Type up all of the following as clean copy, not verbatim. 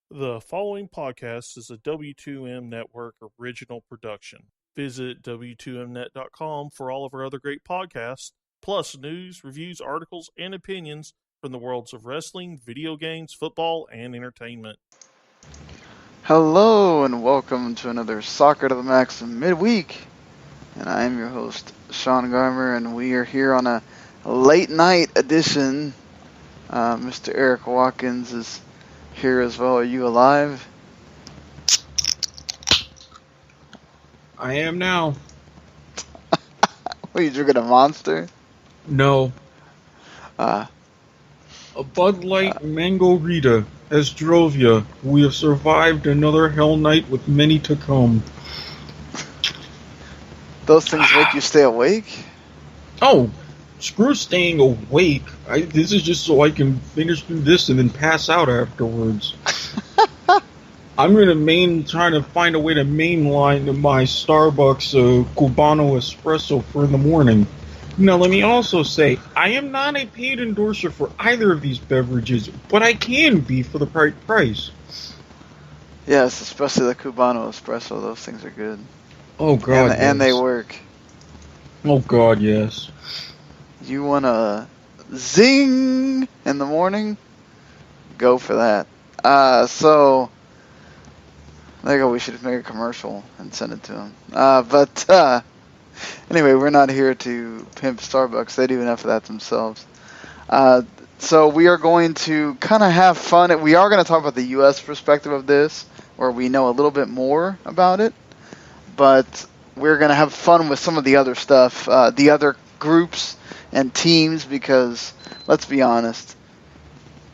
The following podcast is a W2M Network original production. Visit W2Mnet.com for all of our other great podcasts, plus news, reviews, articles, and opinions from the worlds of wrestling, video games, football, and entertainment. Hello and welcome to another Soccer to the Max midweek. And I am your host, Sean Garmer, and we are here on a late night edition. Mr. Erik Wakins is here as well. Are you alive? I am now. What, are you drinking a Monster? No. Uh, A Bud Light Mango Rita has drove ya. We have survived another hell night with many to come. those things make you stay awake? Oh, screw staying awake. This is just so I can finish through this and then pass out afterwards. I'm trying to find a way to mainline my Starbucks Cubano espresso for in the morning. Now, let me also say, I am not a paid endorser for either of these beverages, but I can be for the right price. Yes, especially the Cubano espresso. Those things are good. Oh, God, And they yes. work. Oh, God, yes. You want to zing in the morning? Go for that. So, there you go. We should make a commercial and send it to them. But anyway, we're not here to pimp Starbucks. They do enough of that themselves. So we are going to kind of have fun. We are going to talk about the U.S. perspective of this, where we know a little bit more about it. But we're going to have fun with some of the other stuff, the other groups and teams, because let's be honest,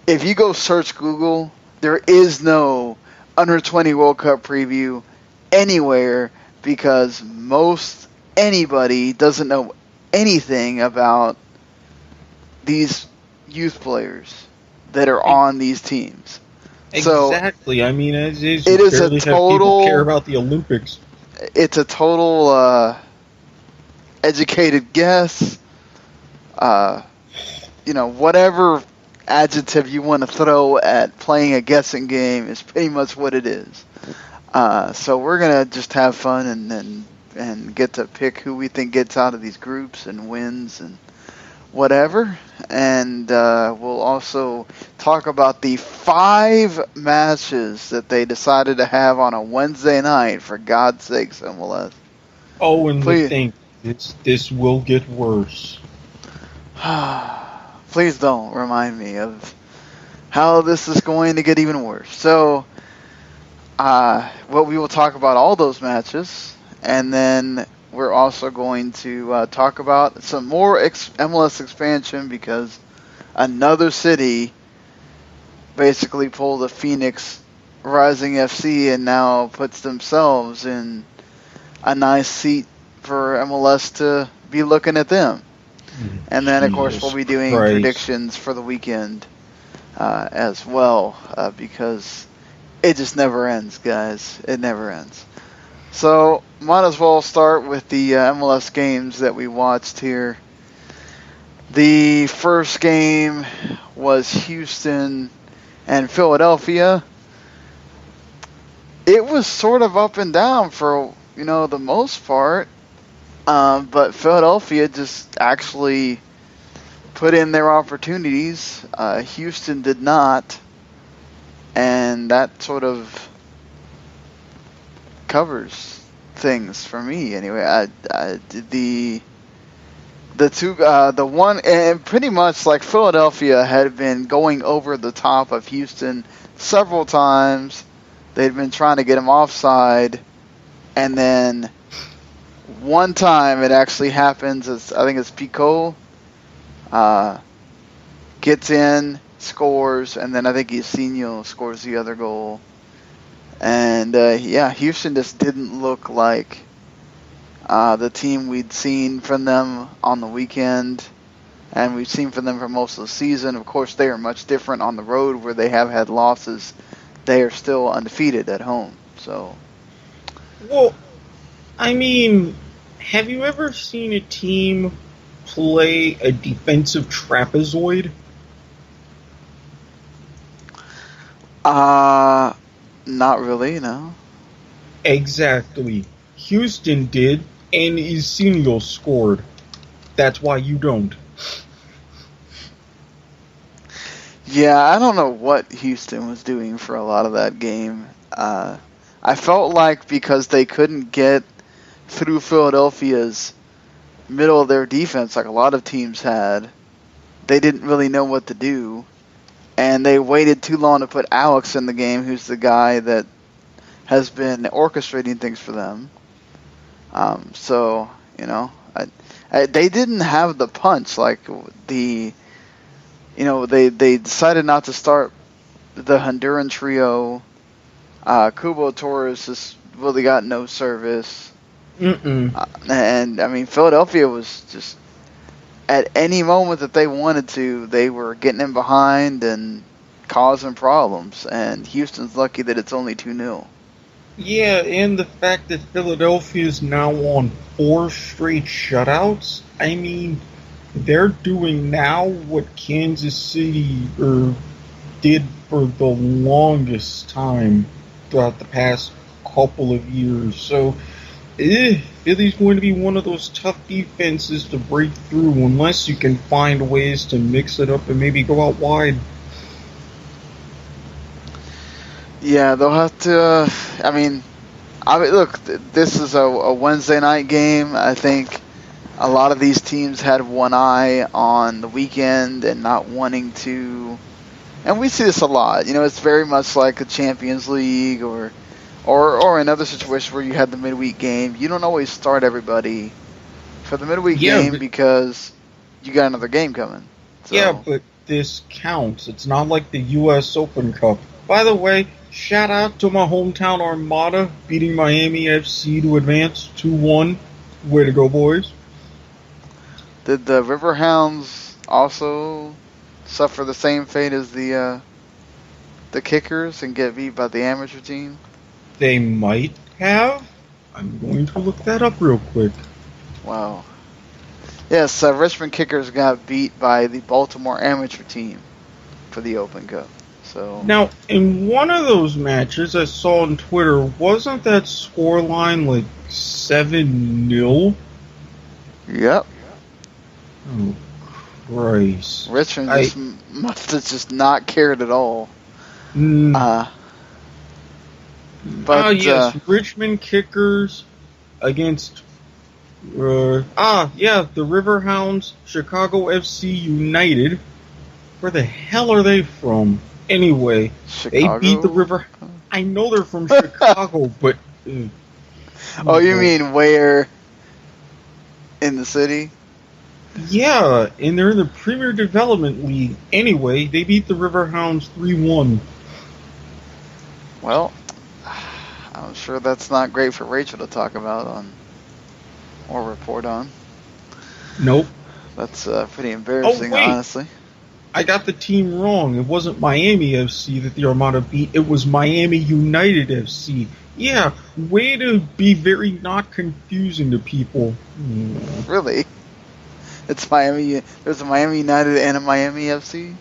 if you go search Google, there is no under 20 World Cup preview anywhere, because most anybody doesn't know anything about these youth players that are on these teams. Exactly. I mean, it is a total people care about the Olympics. It's a total educated guess. Whatever adjective you want to throw at playing a guessing game is pretty much what it is. So we're gonna just have fun and get to pick who we think gets out of these groups and wins and whatever. And we'll also talk about the 5 matches that they decided to have on a Wednesday night. For God's sakes, MLS. Oh, and Please. we think this will get worse. Please don't remind me of how this is going to get even worse. So, we will talk about all those matches, and then we're also going to talk about some more MLS expansion, because another city basically pulled a Phoenix Rising FC and now puts themselves in a nice seat for MLS to be looking at them. And then, of course, we'll be doing predictions for the weekend as well, because it just never ends, guys. It never ends. So, might as well start with the MLS games that we watched here. The first game was Houston and Philadelphia. It was sort of up and down for, the most part. But Philadelphia just actually put in their opportunities. Houston did not. And that sort of covers things for me anyway. The one, and pretty much like Philadelphia had been going over the top of Houston several times. They'd been trying to get him offside, and then one time it actually happens. I think it's Pico gets in, scores, and then I think Yacinho scores the other goal. And Houston just didn't look like the team we'd seen from them on the weekend, and we've seen from them for most of the season. Of course, they are much different on the road, where they have had losses. They are still undefeated at home. So, well, I mean, have you ever seen a team play a defensive trapezoid? Not really, no. Exactly. Houston did, and Isinio scored. That's why you don't. Yeah, I don't know what Houston was doing for a lot of that game. I felt like because they couldn't get through Philadelphia's middle of their defense like a lot of teams had, they didn't really know what to do. And they waited too long to put Alex in the game, who's the guy that has been orchestrating things for them. So, you know, they didn't have the punch. Like, they decided not to start the Honduran trio. Kubo Torres has really got no service. And, I mean, Philadelphia was just, at any moment that they wanted to, they were getting in behind and causing problems. And Houston's lucky that it's only 2-0. Yeah, and the fact that Philadelphia is now on 4 straight shutouts, I mean, they're doing now what Kansas City did for the longest time throughout the past couple of years. So, Philly's going to be one of those tough defenses to break through unless you can find ways to mix it up and maybe go out wide. Yeah, they'll have to. Look, this is a Wednesday night game. I think a lot of these teams had one eye on the weekend and not wanting to. And we see this a lot. You know, it's very much like a Champions League or another situation where you had the midweek game. You don't always start everybody for the midweek game because you got another game coming. So. Yeah, but this counts. It's not like the U.S. Open Cup. By the way, shout out to my hometown Armada beating Miami FC to advance 2-1. Way to go, boys. Did the Riverhounds also suffer the same fate as the Kickers and get beat by the amateur team? They might have. I'm going to look that up real quick. Wow. Yes, Richmond Kickers got beat by the Baltimore amateur team for the Open Cup. So now, in one of those matches I saw on Twitter, wasn't that scoreline like 7-0? Yep. Oh, Christ. Richmond must have just not cared at all. Yes, Richmond Kickers against the Riverhounds, Chicago FC United. Where the hell are they from? Anyway, Chicago? They beat the River. I know they're from Chicago, but. Oh, you mean where? In the city? Yeah, and they're in the Premier Development League. Anyway, they beat the Riverhounds 3-1. Well, I'm sure that's not great for Rachel to talk about or report on. Nope. That's pretty embarrassing, honestly. I got the team wrong. It wasn't Miami FC that the Armada beat. It was Miami United FC. Yeah, way to be very not confusing to people. Really? It's Miami. There's a Miami United and a Miami FC?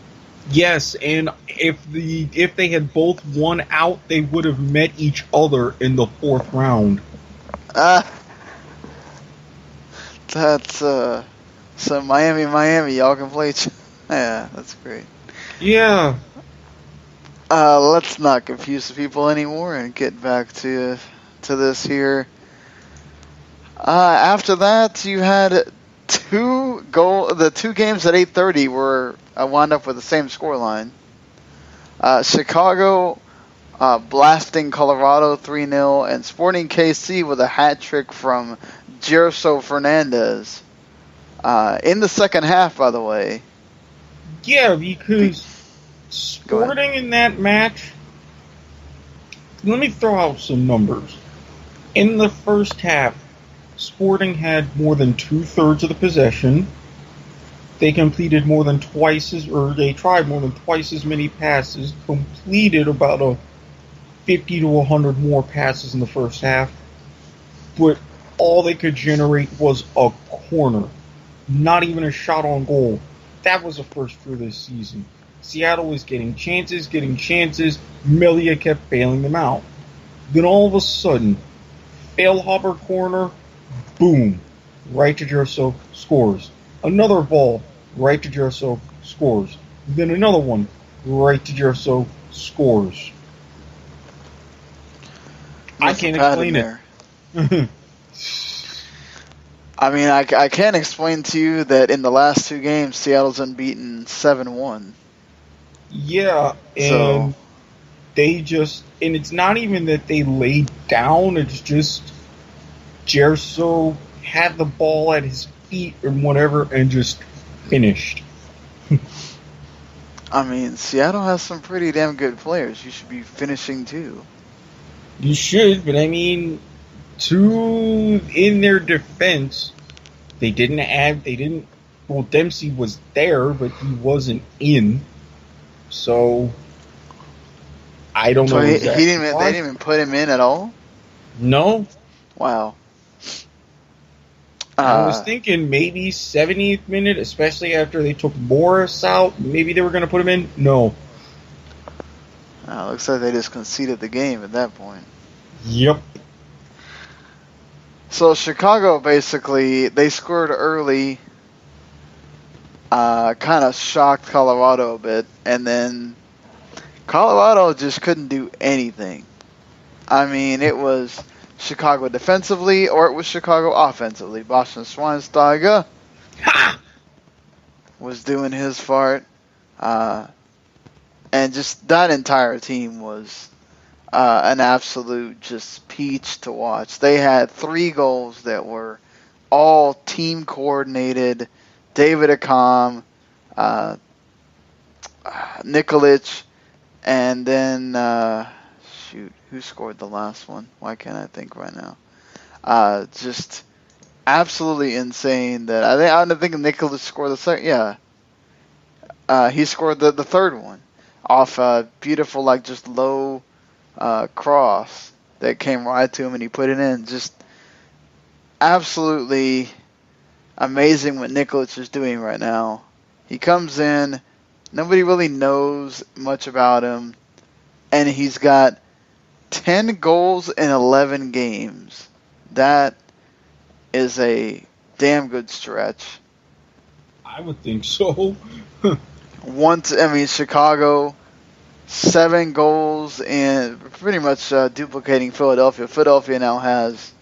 Yes, and if they had both won out, they would have met each other in the 4th round. That's so Miami, y'all can play. Yeah, that's great. Yeah. Let's not confuse the people anymore and get back to this here. After that, you had the 2 games at 8:30 were wound up with the same scoreline. Chicago blasting Colorado 3-0, and Sporting KC with a hat trick from Gerso Fernandez in the second half, by the way. Yeah, because Sporting in that match, let me throw out some numbers. In the first half, Sporting had more than 2/3 of the possession. They completed they tried more than twice as many passes, completed about 50 to 100 more passes in the first half, but all they could generate was a corner, not even a shot on goal. That was a first for this season. Seattle was getting chances. Melia kept bailing them out. Then all of a sudden, fail-hopper corner, boom, right to Jerso, scores. Another ball, right to Jerso, scores. Then another one, right to Jerso, scores. I can't explain it. I mean, I can't explain to you that in the last 2 games, Seattle's unbeaten 7-1. Yeah, and they just, and it's not even that they laid down, it's just Jerso had the ball at his feet or whatever and just finished. I mean, Seattle has some pretty damn good players. You should be finishing too. You should, but I mean, in their defense, well, Dempsey was there, but he wasn't in. So, I don't know. They didn't even put him in at all? No. Wow. I was thinking maybe 70th minute, especially after they took Morris out, maybe they were going to put him in. No. Looks like they just conceded the game at that point. Yep. So Chicago basically, they scored early, kind of shocked Colorado a bit, and then Colorado just couldn't do anything. I mean, it was Chicago defensively or it was Chicago offensively. Boston Schweinsteiger was doing his part, and just that entire team was an absolute just peach to watch. They had 3 goals that were all team coordinated. David Akam, Nikolic, and then who scored the last one? Why can't I think right now? Just absolutely insane. That I think Nikolic scored the second. Yeah, he scored the third one off a beautiful, like, just low cross that came right to him and he put it in. Just absolutely amazing what Nikolic is doing right now. He comes in, nobody really knows much about him, and he's got 10 goals in 11 games. That is a damn good stretch. I would think so. Chicago, 7 goals in pretty much duplicating Philadelphia. Philadelphia now has,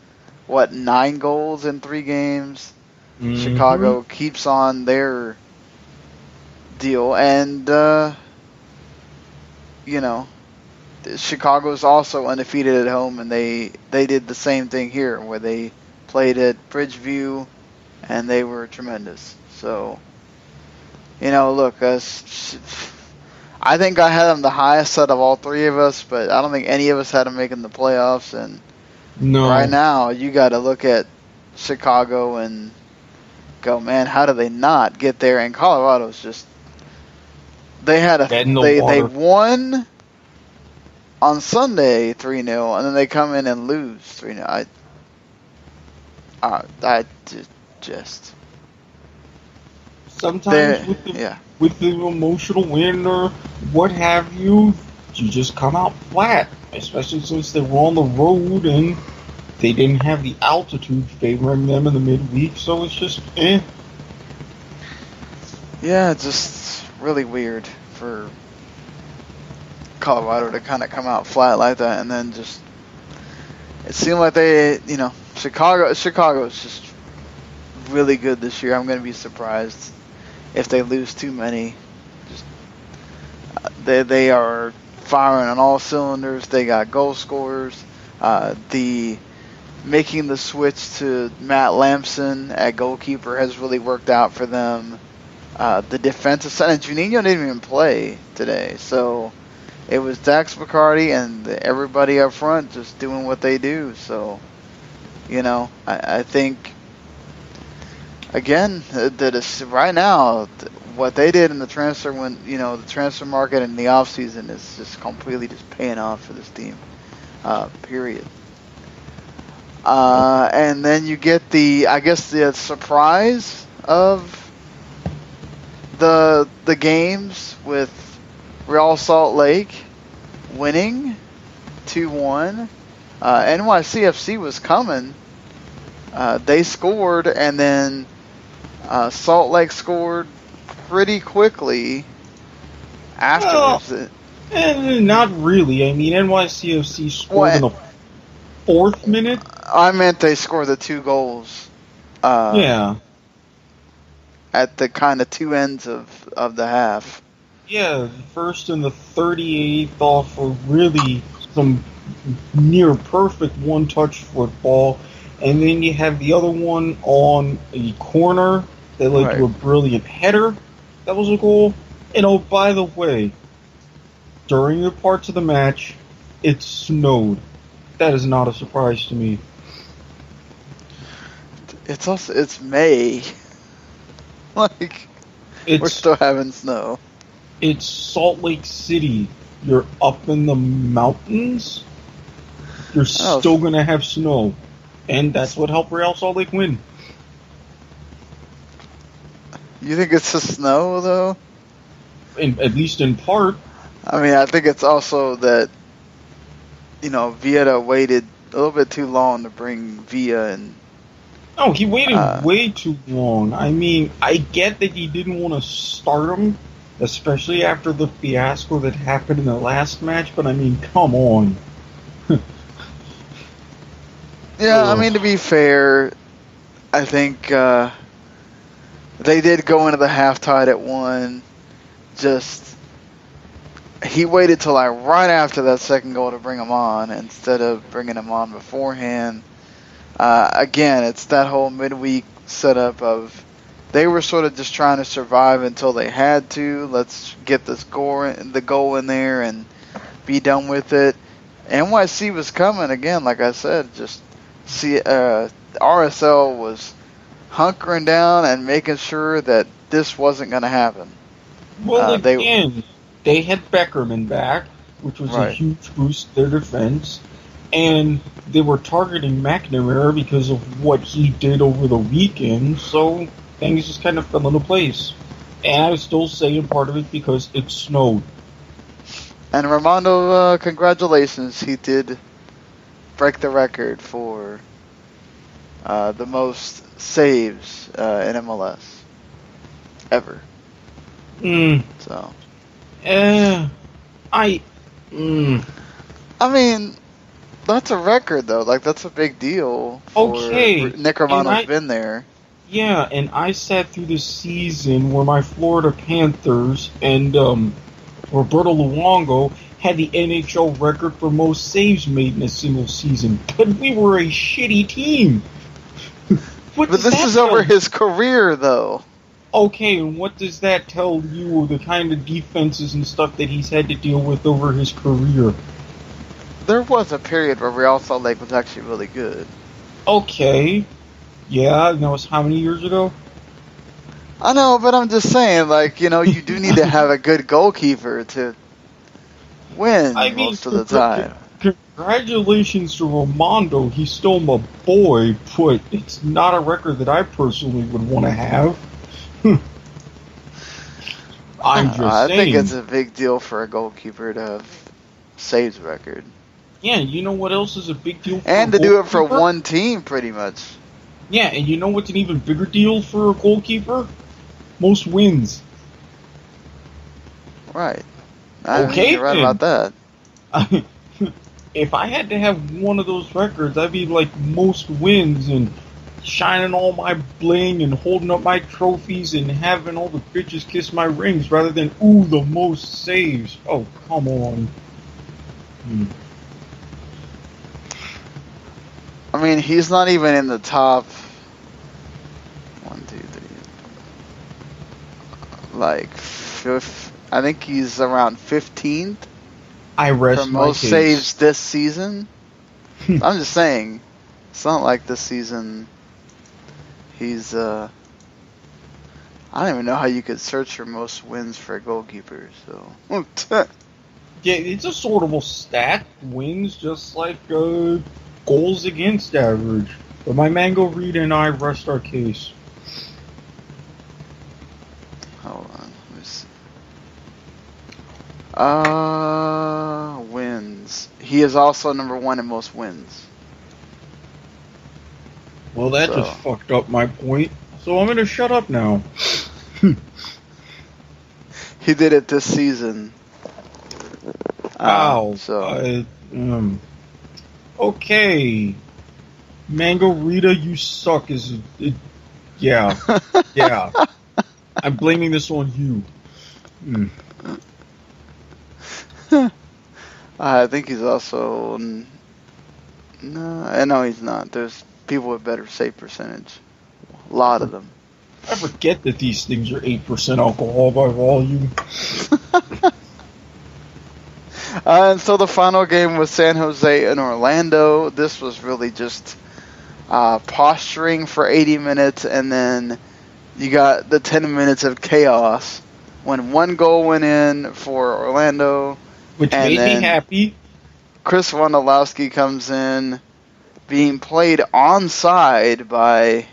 9 goals in 3 games? Mm-hmm. Chicago keeps on their deal. And, Chicago's also undefeated at home, and they did the same thing here, where they played at Bridgeview, and they were tremendous. So, look, I think I had them the highest out of all 3 of us, but I don't think any of us had them making the playoffs. And right now, you got to look at Chicago and go, man, how do they not get there? And Colorado's just, they won on Sunday 3-0, and then they come in and lose 3-0. I just sometimes with the emotional win or what have you, you just come out flat, especially since they were on the road and they didn't have the altitude favoring them in the midweek, so it's just Yeah, just really weird for Colorado to kind of come out flat like that, and then just it seemed like Chicago is just really good this year. I'm going to be surprised if they lose too many. Just they are firing on all cylinders. They got goal scorers. Making the switch to Matt Lampson at goalkeeper has really worked out for them. The defensive side, and Juninho didn't even play today, so it was Dax McCarty and everybody up front just doing what they do. So, I think, again, that right now, what they did in the transfer the transfer market in the offseason is just completely just paying off for this team, period. And then you get the surprise of the games with Real Salt Lake winning 2-1. NYCFC was coming. They scored, and then Salt Lake scored pretty quickly afterwards. Not really. I mean, NYCFC scored in the 4th minute. I meant they scored the 2 goals. Yeah. At the kind of 2 ends of the half. Yeah, the first and the 38th off were really some near perfect one-touch football. And then you have the other one on a corner that led to a brilliant header. That was a goal. And oh, by the way, during the parts of the match, it snowed. That is not a surprise to me. It's May. We're still having snow. It's Salt Lake City. You're up in the mountains. You're still going to have snow. And that's what helped Real Salt Lake win. You think it's the snow, though? At least in part. I mean, I think it's also that, Vieta waited a little bit too long to bring Villa in. Oh, he waited way too long. I mean, I get that he didn't want to start him, especially after the fiasco that happened in the last match, but I mean, come on. Yeah, I mean, to be fair, I think they did go into the half-tied at 1. He waited till right after that second goal to bring him on instead of bringing him on beforehand. Again, it's that whole midweek setup of they were sort of just trying to survive until they had to. Let's get the goal in there and be done with it. NYC was coming again, like I said. RSL was hunkering down and making sure that this wasn't going to happen. Well, they had Beckerman back, which was a huge boost to their defense. And they were targeting McNamara because of what he did over the weekend, so things just kind of fell into place. And I was still saying part of it because it snowed. And Ramondo, congratulations. He did break the record for the most saves in MLS ever. So. I mean, that's a record, though. That's a big deal. Nick Romano's been there. Yeah, and I sat through this season where my Florida Panthers and Roberto Luongo had the NHL record for most saves made in a single season. But we were a shitty team. But this is over his career, though. Okay, and what does that tell you of the kind of defenses and stuff that he's had to deal with over his career? There was a period where Real Salt Lake was actually really good. Okay. Yeah, that was how many years ago? I know, but I'm just saying, you do need to have a good goalkeeper to win most of the time. Congratulations to Ramondo. He's still my boy, but it's not a record that I personally would want to have. I think it's a big deal for a goalkeeper to have saves record. Yeah, you know what else is a big deal for and to do it for one team, pretty much. Yeah, and you know what's an even bigger deal for a goalkeeper? Most wins. Right. You're right about that. If I had to have one of those records, I'd be like most wins and shining all my bling and holding up my trophies and having all the bitches kiss my rings rather than, the most saves. Oh, come on. I mean, he's not even in the top 1, 2, 3. Fifth. I think he's around 15th. I rest for most saves this season. I'm just saying, it's not like this season he's I don't even know how you could search for most wins for a goalkeeper, so yeah, it's a sortable stat. Wins just like goals against average. But my Mango Reed and I rest our case. Hold on, let me see. Wins. He is also number 1 in most wins. Well, that just fucked up my point. So I'm gonna shut up now. He did it this season. Wow. So. Okay. Mango Rita, you suck. Yeah. Yeah. I'm blaming this on you. I think he's also. No, he's not. There's people with better save percentage. A lot of them. I forget that these things are 8% alcohol by volume. And so the final game was San Jose and Orlando. This was really just posturing for 80 minutes, and then you got the 10 minutes of chaos when 1 goal went in for Orlando. Which made me happy. Chris Wondolowski comes in being played onside by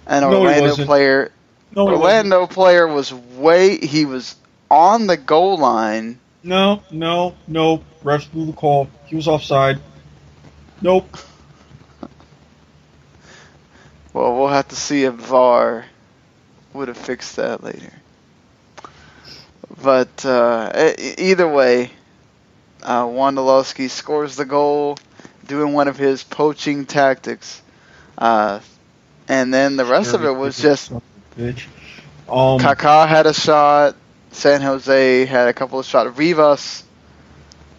an Orlando player. No, Orlando player was he was on the goal line. No. Refs blew the call. He was offside. Nope. Well, we'll have to see if VAR would have fixed that later. But either way, Wondolowski scores the goal, doing one of his poaching tactics. And then the rest of it was just Kaká had a shot. San Jose had a couple of shots. Rivas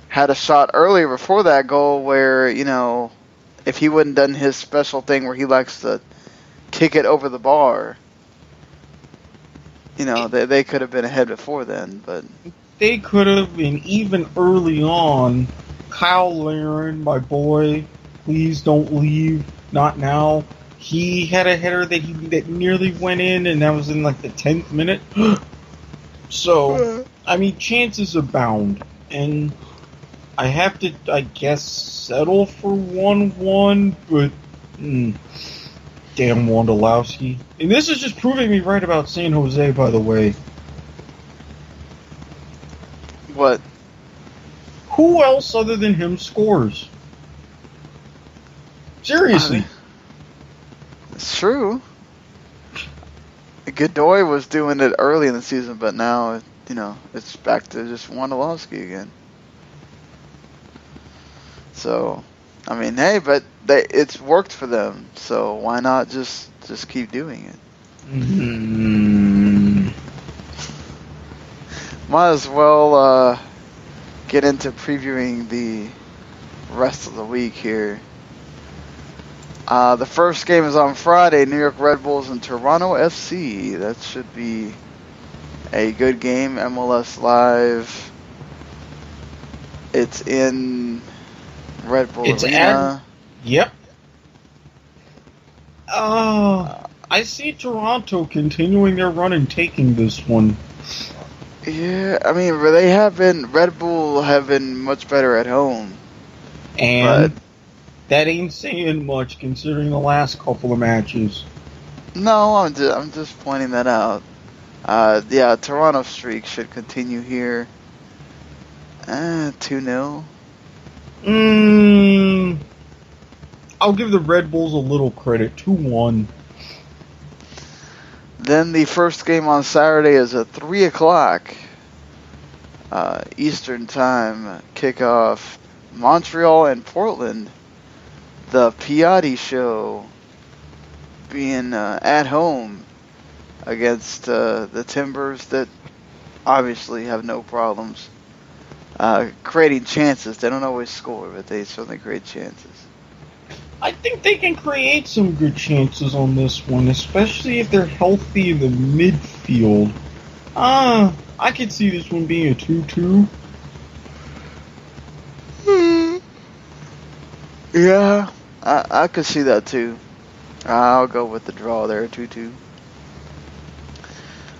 had a shot earlier before that goal where, if he wouldn't done his special thing where he likes to kick it over the bar, they could have been ahead before then. But they could have been even early on. Kyle Larin, my boy, please don't leave. Not now. He had a header that nearly went in, and that was in like the 10th minute. So, chances abound, and I have to, I guess, settle for 1-1, but damn Wondolowski. And this is just proving me right about San Jose, by the way. What? Who else other than him scores? Seriously. It's true. Godoy was doing it early in the season, but now, it's back to just Wondolowski again. So, hey, but it's worked for them, so why not just keep doing it? Mm-hmm. Might as well get into previewing the rest of the week here. The first game is on Friday, New York Red Bulls and Toronto FC. That should be a good game. MLS Live. It's in Red Bull Arena. Yep. I see Toronto continuing their run and taking this one. Yeah, Red Bull have been much better at home. And that ain't saying much considering the last couple of matches. No, I'm just pointing that out. Toronto streak should continue here. 2-0. I'll give the Red Bulls a little credit. 2-1. Then the first game on Saturday is at 3 o'clock Eastern Time kickoff. Montreal and Portland. The Piatti show being at home against the Timbers that obviously have no problems creating chances. They don't always score, but they certainly create chances. I think they can create some good chances on this one, especially if they're healthy in the midfield. I could see this one being a 2-2. Yeah, I could see that too. I'll go with the draw there, 2-2.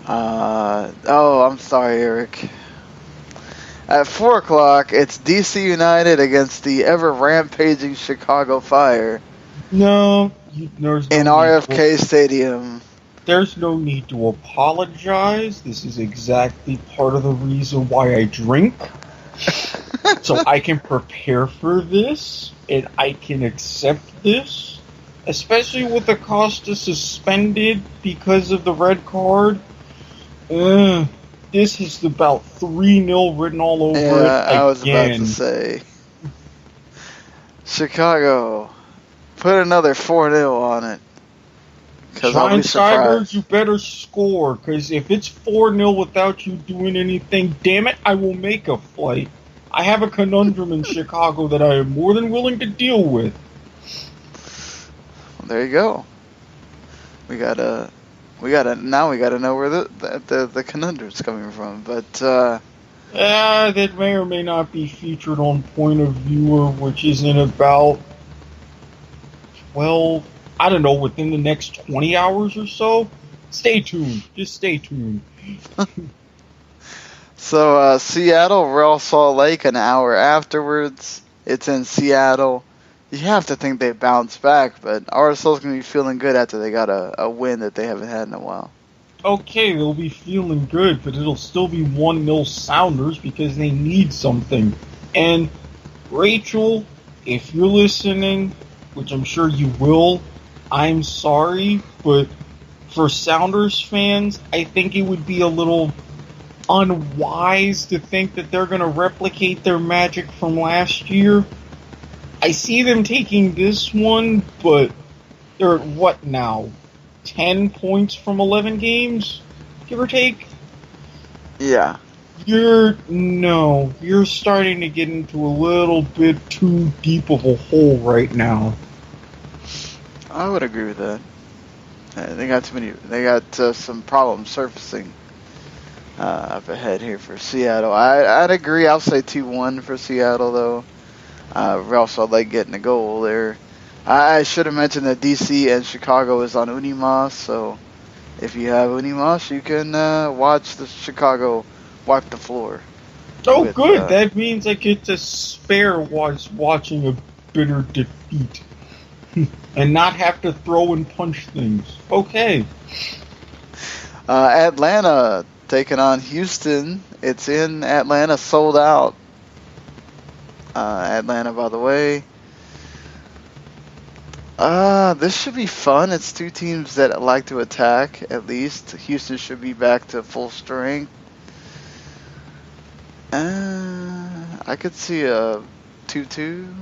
I'm sorry, Eric. At 4 o'clock, it's DC United against the ever-rampaging Chicago Fire. No, in RFK Stadium. There's no need to apologize. This is exactly part of the reason why I drink. So I can prepare for this, and I can accept this. Especially with the Costa suspended because of the red card. This is about 3-0 written all over it again. I was about to say. Chicago, put another 4-0 on it. Giant Skybirds, you better score, because if it's 4-0 without you doing anything, damn it, I will make a flight. I have a conundrum in Chicago that I am more than willing to deal with. Well, there you go. We gotta know where the conundrum's coming from, but that may or may not be featured on Point of Viewer, which is in about, well, I don't know, within the next 20 hours or so. Stay tuned. Just stay tuned. So, Seattle, Real Salt Lake, an hour afterwards. It's in Seattle. You have to think they bounce back, but RSL's going to be feeling good after they got a win that they haven't had in a while. Okay, they'll be feeling good, but it'll still be 1-0 Sounders because they need something. And, Rachel, if you're listening, which I'm sure you will, I'm sorry, but for Sounders fans, I think it would be a little unwise to think that they're going to replicate their magic from last year. I see them taking this one, but they're at what now? 10 points from 11 games, give or take? Yeah. You're starting to get into a little bit too deep of a hole right now. I would agree with that. They got too many. They got some problems surfacing up ahead here for Seattle. I'd agree. I'll say 2-1 for Seattle, though. Real Salt Lake getting a goal there. I should have mentioned that DC and Chicago is on Unimas, so if you have Unimas, you can watch the Chicago wipe the floor. Oh, good. That means I get to spare whilst watching a bitter defeat. And not have to throw and punch things. Okay. Atlanta taking on Houston. It's in Atlanta, sold out. Atlanta, by the way. This should be fun. It's two teams that like to attack, at least. Houston should be back to full strength. I could see a 2-2.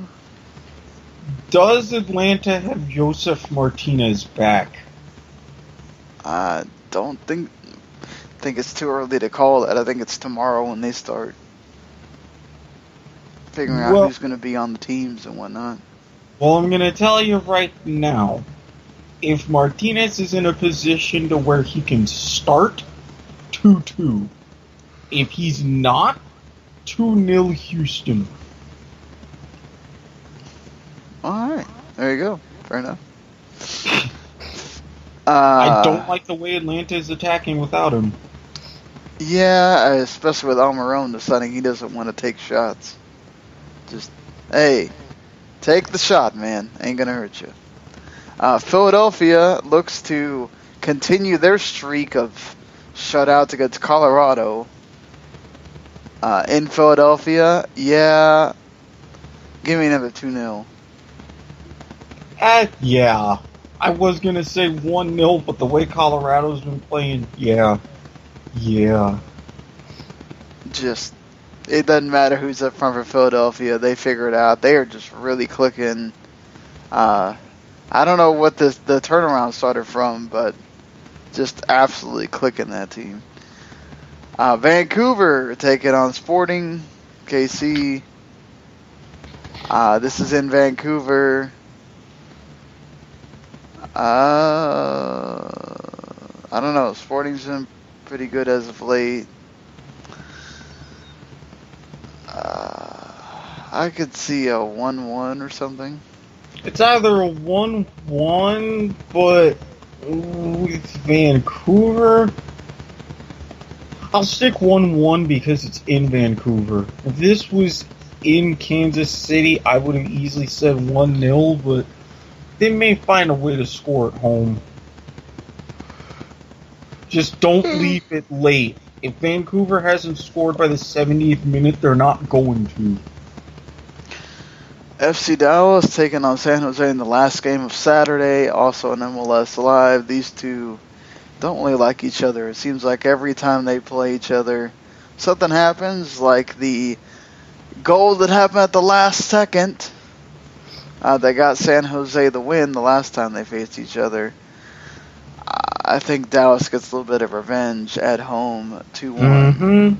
Does Atlanta have Josef Martinez back? I don't think it's too early to call that. I think it's tomorrow when they start figuring out who's going to be on the teams and whatnot. Well, I'm going to tell you right now, if Martinez is in a position to where he can start, 2-2. If he's not, 2-0 Houston. Alright, there you go. Fair enough. I don't like the way Atlanta is attacking without him. Yeah, especially with Almiron deciding he doesn't want to take shots. Just, hey, take the shot, man. Ain't gonna hurt you. Philadelphia looks to continue their streak of shutouts against Colorado. In Philadelphia, yeah. Give me another 2-0. Yeah. I was going to say 1-0, but the way Colorado's been playing, yeah. Just, it doesn't matter who's up front for Philadelphia. They figure it out. They are just really clicking. I don't know what the turnaround started from, but just absolutely clicking that team. Vancouver taking on Sporting KC. This is in Vancouver. I don't know. Sporting's been pretty good as of late. I could see a 1-1 or something. It's either a 1-1, but with Vancouver, I'll stick 1-1 because it's in Vancouver. If this was in Kansas City, I would have easily said 1-0, but they may find a way to score at home. Just don't leave it late. If Vancouver hasn't scored by the 70th minute, they're not going to. FC Dallas taking on San Jose in the last game of Saturday, also on MLS Live. These two don't really like each other. It seems like every time they play each other, something happens, like the goal that happened at the last second. They got San Jose the win the last time they faced each other. I think Dallas gets a little bit of revenge at home, 2-1.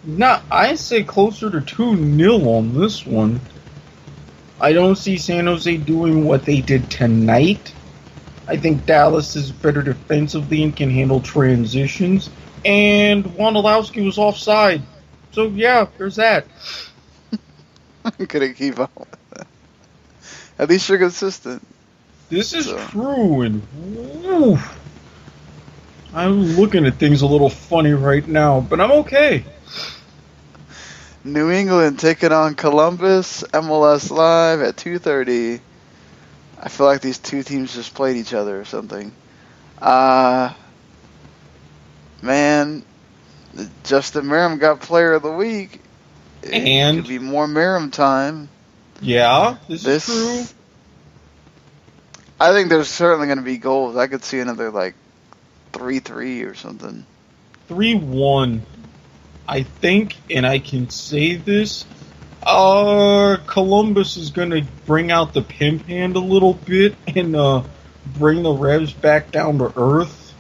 No, I say closer to 2-0 on this one. I don't see San Jose doing what they did tonight. I think Dallas is better defensively and can handle transitions. And Wondolowski was offside. So, yeah, there's that. Couldn't keep up with that. At least you're consistent. This is true, and oof, I'm looking at things a little funny right now, but I'm okay. New England taking on Columbus, MLS Live at 2:30. I feel like these two teams just played each other or something. Man, Justin Merrim got Player of the Week. And it could be more Merrim time. Yeah, this is true. I think there's certainly going to be goals. I could see another, 3-3 or something. 3-1. I think, and I can say this, Columbus is going to bring out the pimp hand a little bit and bring the Revs back down to earth.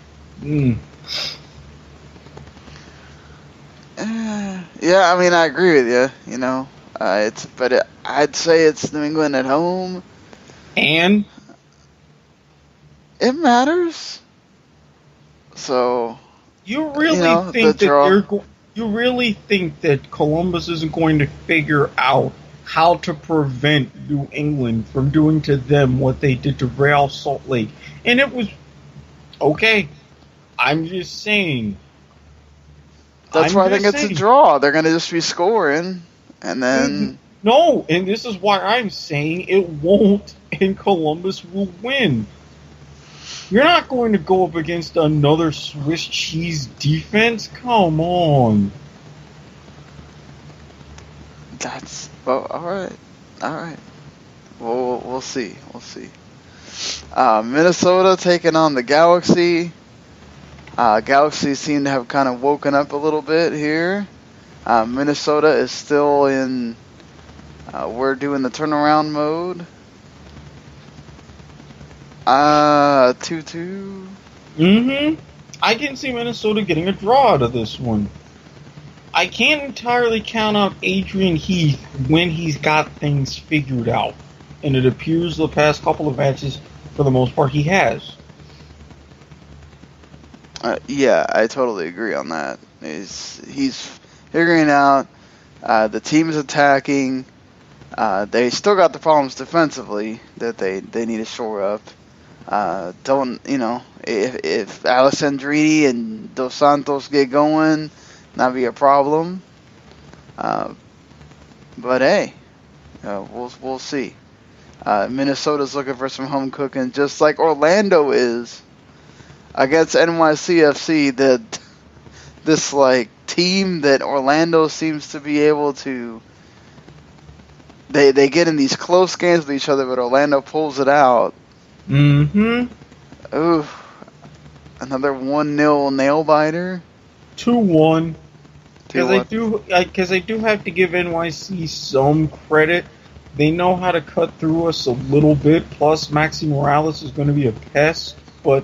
Yeah, I mean, I agree with you. You know, I'd say it's New England at home. And it matters. So you really think that you really think that Columbus isn't going to figure out how to prevent New England from doing to them what they did to Real Salt Lake? And it was okay. I'm just saying. That's why I think it's a draw. They're going to just be scoring, and then... No, and this is why I'm saying it won't, and Columbus will win. You're not going to go up against another Swiss cheese defense? Come on. All right. We'll see. Minnesota taking on the Galaxy. Galaxy seem to have kind of woken up a little bit here. Minnesota is still in we're doing the turnaround mode. 2-2. I can see Minnesota getting a draw out of this one. I can't entirely count out Adrian Heath when he's got things figured out. And it appears the past couple of matches, for the most part, he has. Yeah, I totally agree on that. He's figuring out. The team's attacking. They still got the problems defensively that they need to shore up. If Alessandrini and Dos Santos get going, that'd be a problem. But hey, we'll see. Minnesota's looking for some home cooking, just like Orlando is against NYCFC. This team that Orlando seems to be able to. They get in these close games with each other, but Orlando pulls it out. Ooh, another 1-0 nail biter. 2-1. Because I do have to give NYC some credit. They know how to cut through us a little bit. Plus, Maxi Morales is going to be a pest. But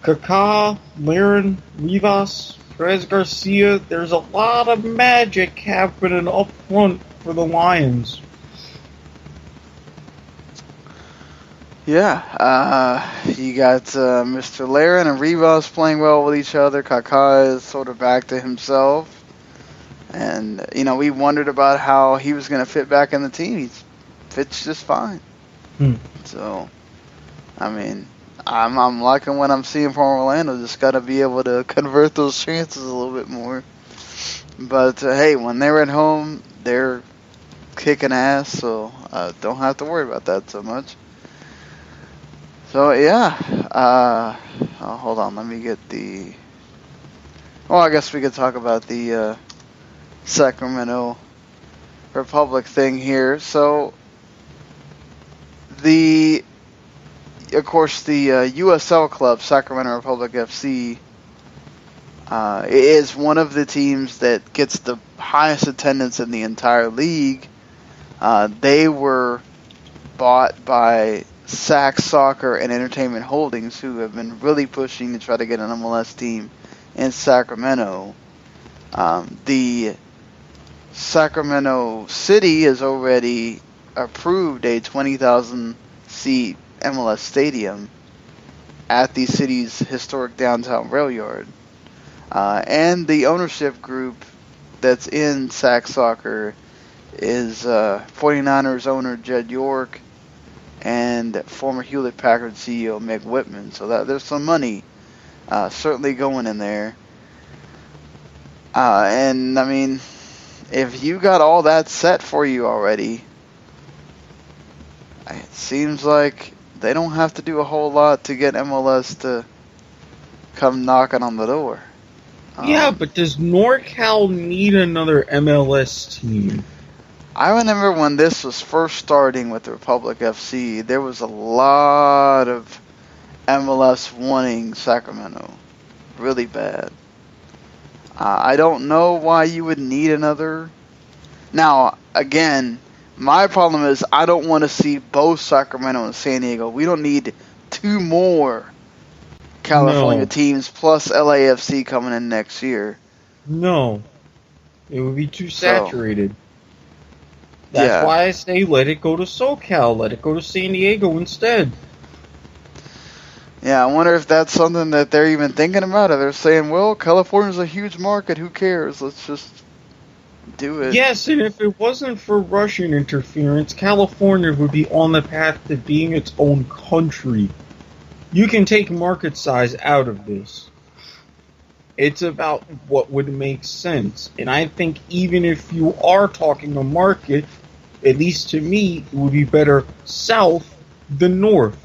Kaká, Laren, Rivas, Perez Garcia, there's a lot of magic happening up front for the Lions. Yeah, you got Mr. Laren and Rivas playing well with each other. Kaká is sort of back to himself. And, we wondered about how he was going to fit back in the team. He fits just fine. So, I mean, I'm liking what I'm seeing from Orlando. Just got to be able to convert those chances a little bit more. But, hey, when they're at home, they're kicking ass. So, don't have to worry about that so much. So yeah, hold on. Let me get the. Well, I guess we could talk about the Sacramento Republic thing here. So of course, the USL club, Sacramento Republic FC, is one of the teams that gets the highest attendance in the entire league. They were bought by Sac Soccer and Entertainment Holdings, who have been really pushing to try to get an MLS team in Sacramento. The Sacramento City has already approved a 20,000 seat MLS stadium at the city's historic downtown rail yard. And the ownership group that's in Sac Soccer is 49ers owner Jed York and former Hewlett-Packard CEO Meg Whitman. So that there's some money certainly going in there. And, I mean, if you got all that set for you already, it seems like they don't have to do a whole lot to get MLS to come knocking on the door. Yeah, but does NorCal need another MLS team? I remember when this was first starting with the Republic FC, there was a lot of MLS wanting Sacramento. Really bad. I don't know why you would need another. Now, again, my problem is I don't want to see both Sacramento and San Diego. We don't need two more California teams plus LAFC coming in next year. No. It would be too saturated. That's why I say let it go to SoCal. Let it go to San Diego instead. Yeah, I wonder if that's something that they're even thinking about. Or they're saying, well, California's a huge market. Who cares? Let's just do it. Yes, and if it wasn't for Russian interference, California would be on the path to being its own country. You can take market size out of this. It's about what would make sense. And I think even if you are talking a market, at least to me, it would be better south than north.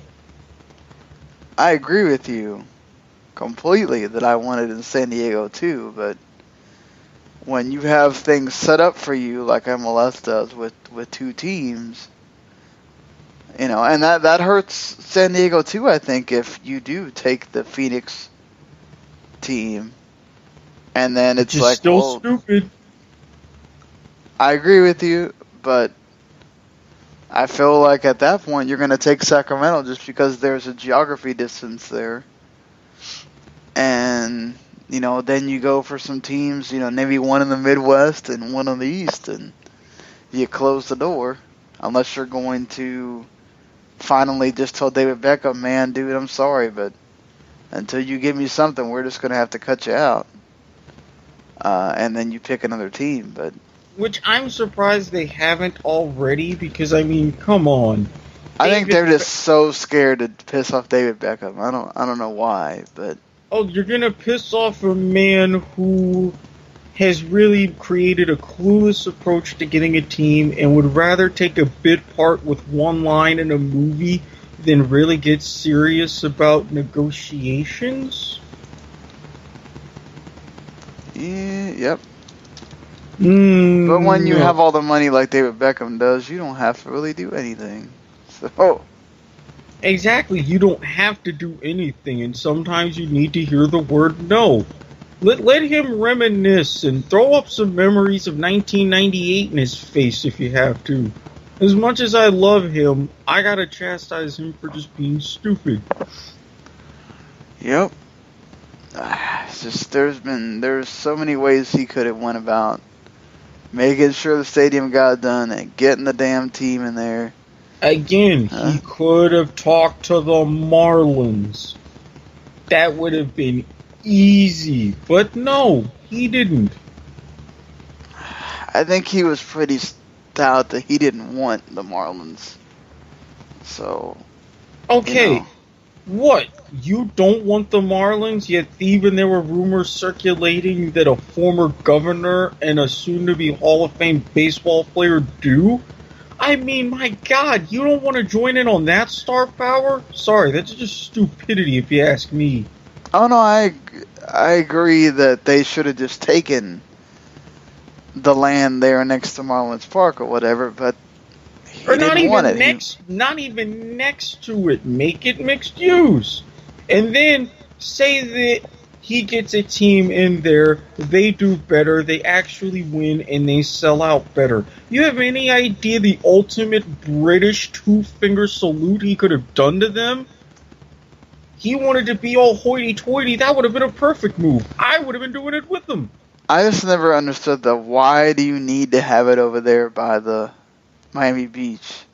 I agree with you completely that I wanted in San Diego too, but when you have things set up for you like MLS does with two teams, you know, and that hurts San Diego too, I think, if you do take the Phoenix team and then it's like still stupid. I agree with you, but I feel like at that point you're going to take Sacramento just because there's a geography distance there. And, you know, then you go for some teams, you know, maybe one in the Midwest and one on the East, and you close the door. Unless you're going to finally just tell David Beckham, man, dude, I'm sorry, but until you give me something, we're just going to have to cut you out. And then you pick another team, but... Which I'm surprised they haven't already, because, I mean, come on. I think they're just so scared to piss off David Beckham. I don't know why, but... Oh, you're gonna piss off a man who has really created a clueless approach to getting a team and would rather take a bit part with one line in a movie than really get serious about negotiations? Yep. But when you have all the money like David Beckham does, you don't have to really do anything. So... Exactly, you don't have to do anything, and sometimes you need to hear the word no. Let him reminisce and throw up some memories of 1998 in his face if you have to. As much as I love him, I gotta chastise him for just being stupid. Yep. It's just there's so many ways he could have went about making sure the stadium got done and getting the damn team in there. Again, he could have talked to the Marlins. That would have been easy. But no, he didn't. I think he was pretty stout that he didn't want the Marlins. So... Okay, you know. What? You don't want the Marlins, yet even there were rumors circulating that a former governor and a soon-to-be Hall of Fame baseball player do? I mean, my God, you don't want to join in on that star power? Sorry, that's just stupidity if you ask me. Oh no, I agree that they should have just taken the land there next to Marlins Park or whatever, but he didn't want it. Not even next to it. Make it mixed use. And then say that he gets a team in there, they do better, they actually win, and they sell out better. You have any idea the ultimate British two-finger salute he could have done to them? He wanted to be all hoity-toity. That would have been a perfect move. I would have been doing it with him. I just never understood why do you need to have it over there by the Miami Beach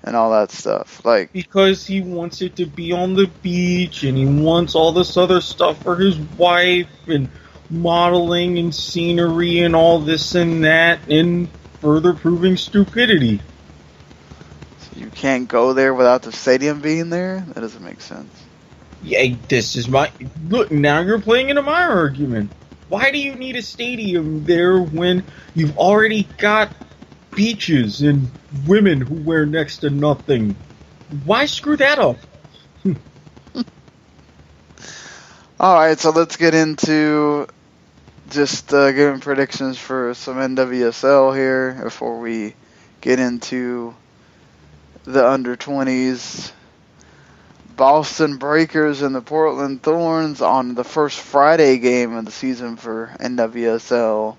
and all that stuff? Like, because he wants it to be on the beach, and he wants all this other stuff for his wife, and modeling and scenery and all this and that, and further proving stupidity. So you can't go there without the stadium being there? That doesn't make sense. Yeah, this is my... Look, now you're playing into my argument. Why do you need a stadium there when you've already got beaches and women who wear next to nothing? Why screw that up? Alright, so let's get into just giving predictions for some NWSL here before we get into the under-20s. Boston Breakers and the Portland Thorns on the first Friday game of the season for NWSL.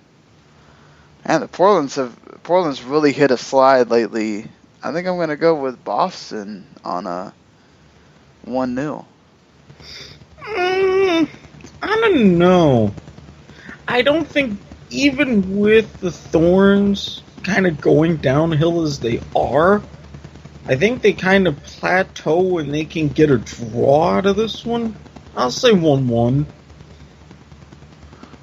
And the Portland's really hit a slide lately. I think I'm going to go with Boston on a 1-0. I don't know. I don't think, even with the Thorns kind of going downhill as they are, I think they kind of plateau and they can get a draw out of this one. I'll say 1-1.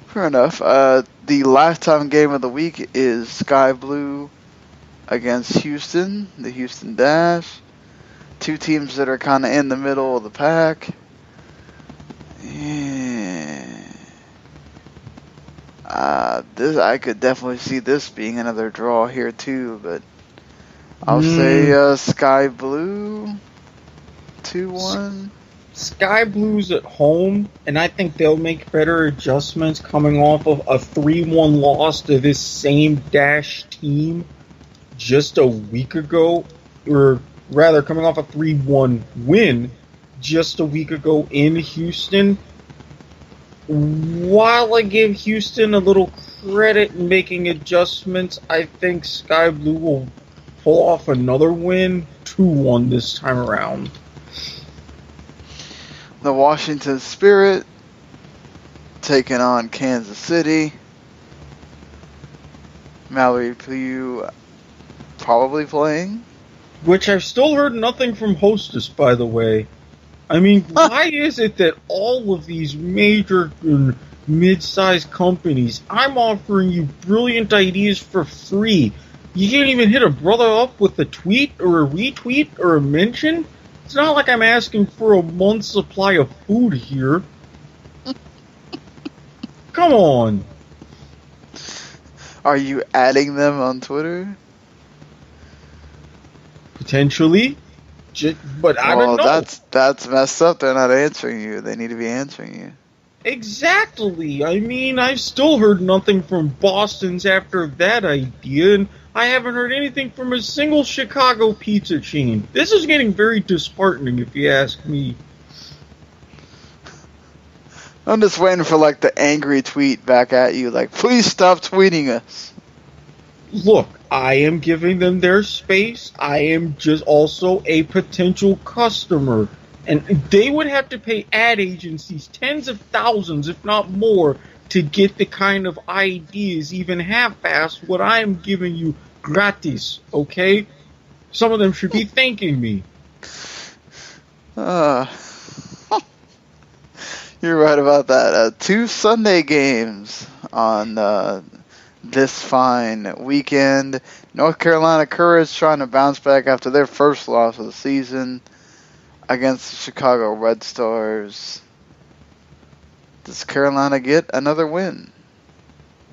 Fair enough. The lifetime game of the week is Sky Blue against Houston, the Houston Dash. Two teams that are kind of in the middle of the pack. I could definitely see this being another draw here too, but I'll say Sky Blue 2-1. Sky Blues at home, and I think they'll make better adjustments coming off of a 3-1 loss to this same Dash team just a week ago, or rather coming off a 3-1 win just a week ago in Houston. While I give Houston a little credit in making adjustments, I think Sky Blue will pull off another win, 2-1 this time around. The Washington Spirit taking on Kansas City. Mallory Pugh probably playing. Which I've still heard nothing from Hostess, by the way. I mean, why is it that all of these major mid-sized companies, I'm offering you brilliant ideas for free. You can't even hit a brother up with a tweet or a retweet or a mention? It's not like I'm asking for a month's supply of food here. Come on. Are you adding them on Twitter? Potentially. But I don't know. That's messed up. They're not answering you. They need to be answering you. Exactly. I mean, I've still heard nothing from Boston's after that idea, and I haven't heard anything from a single Chicago pizza chain. This is getting very disheartening, if you ask me. I'm just waiting for, like, the angry tweet back at you, like, please stop tweeting us. Look, I am giving them their space. I am just also a potential customer. And they would have to pay ad agencies tens of thousands, if not more, to get the kind of ideas, even half-assed, what I am giving you gratis, okay? Some of them should be thanking me. You're right about that. 2 Sunday games on this fine weekend. North Carolina Courage trying to bounce back after their first loss of the season against the Chicago Red Stars. Does Carolina get another win?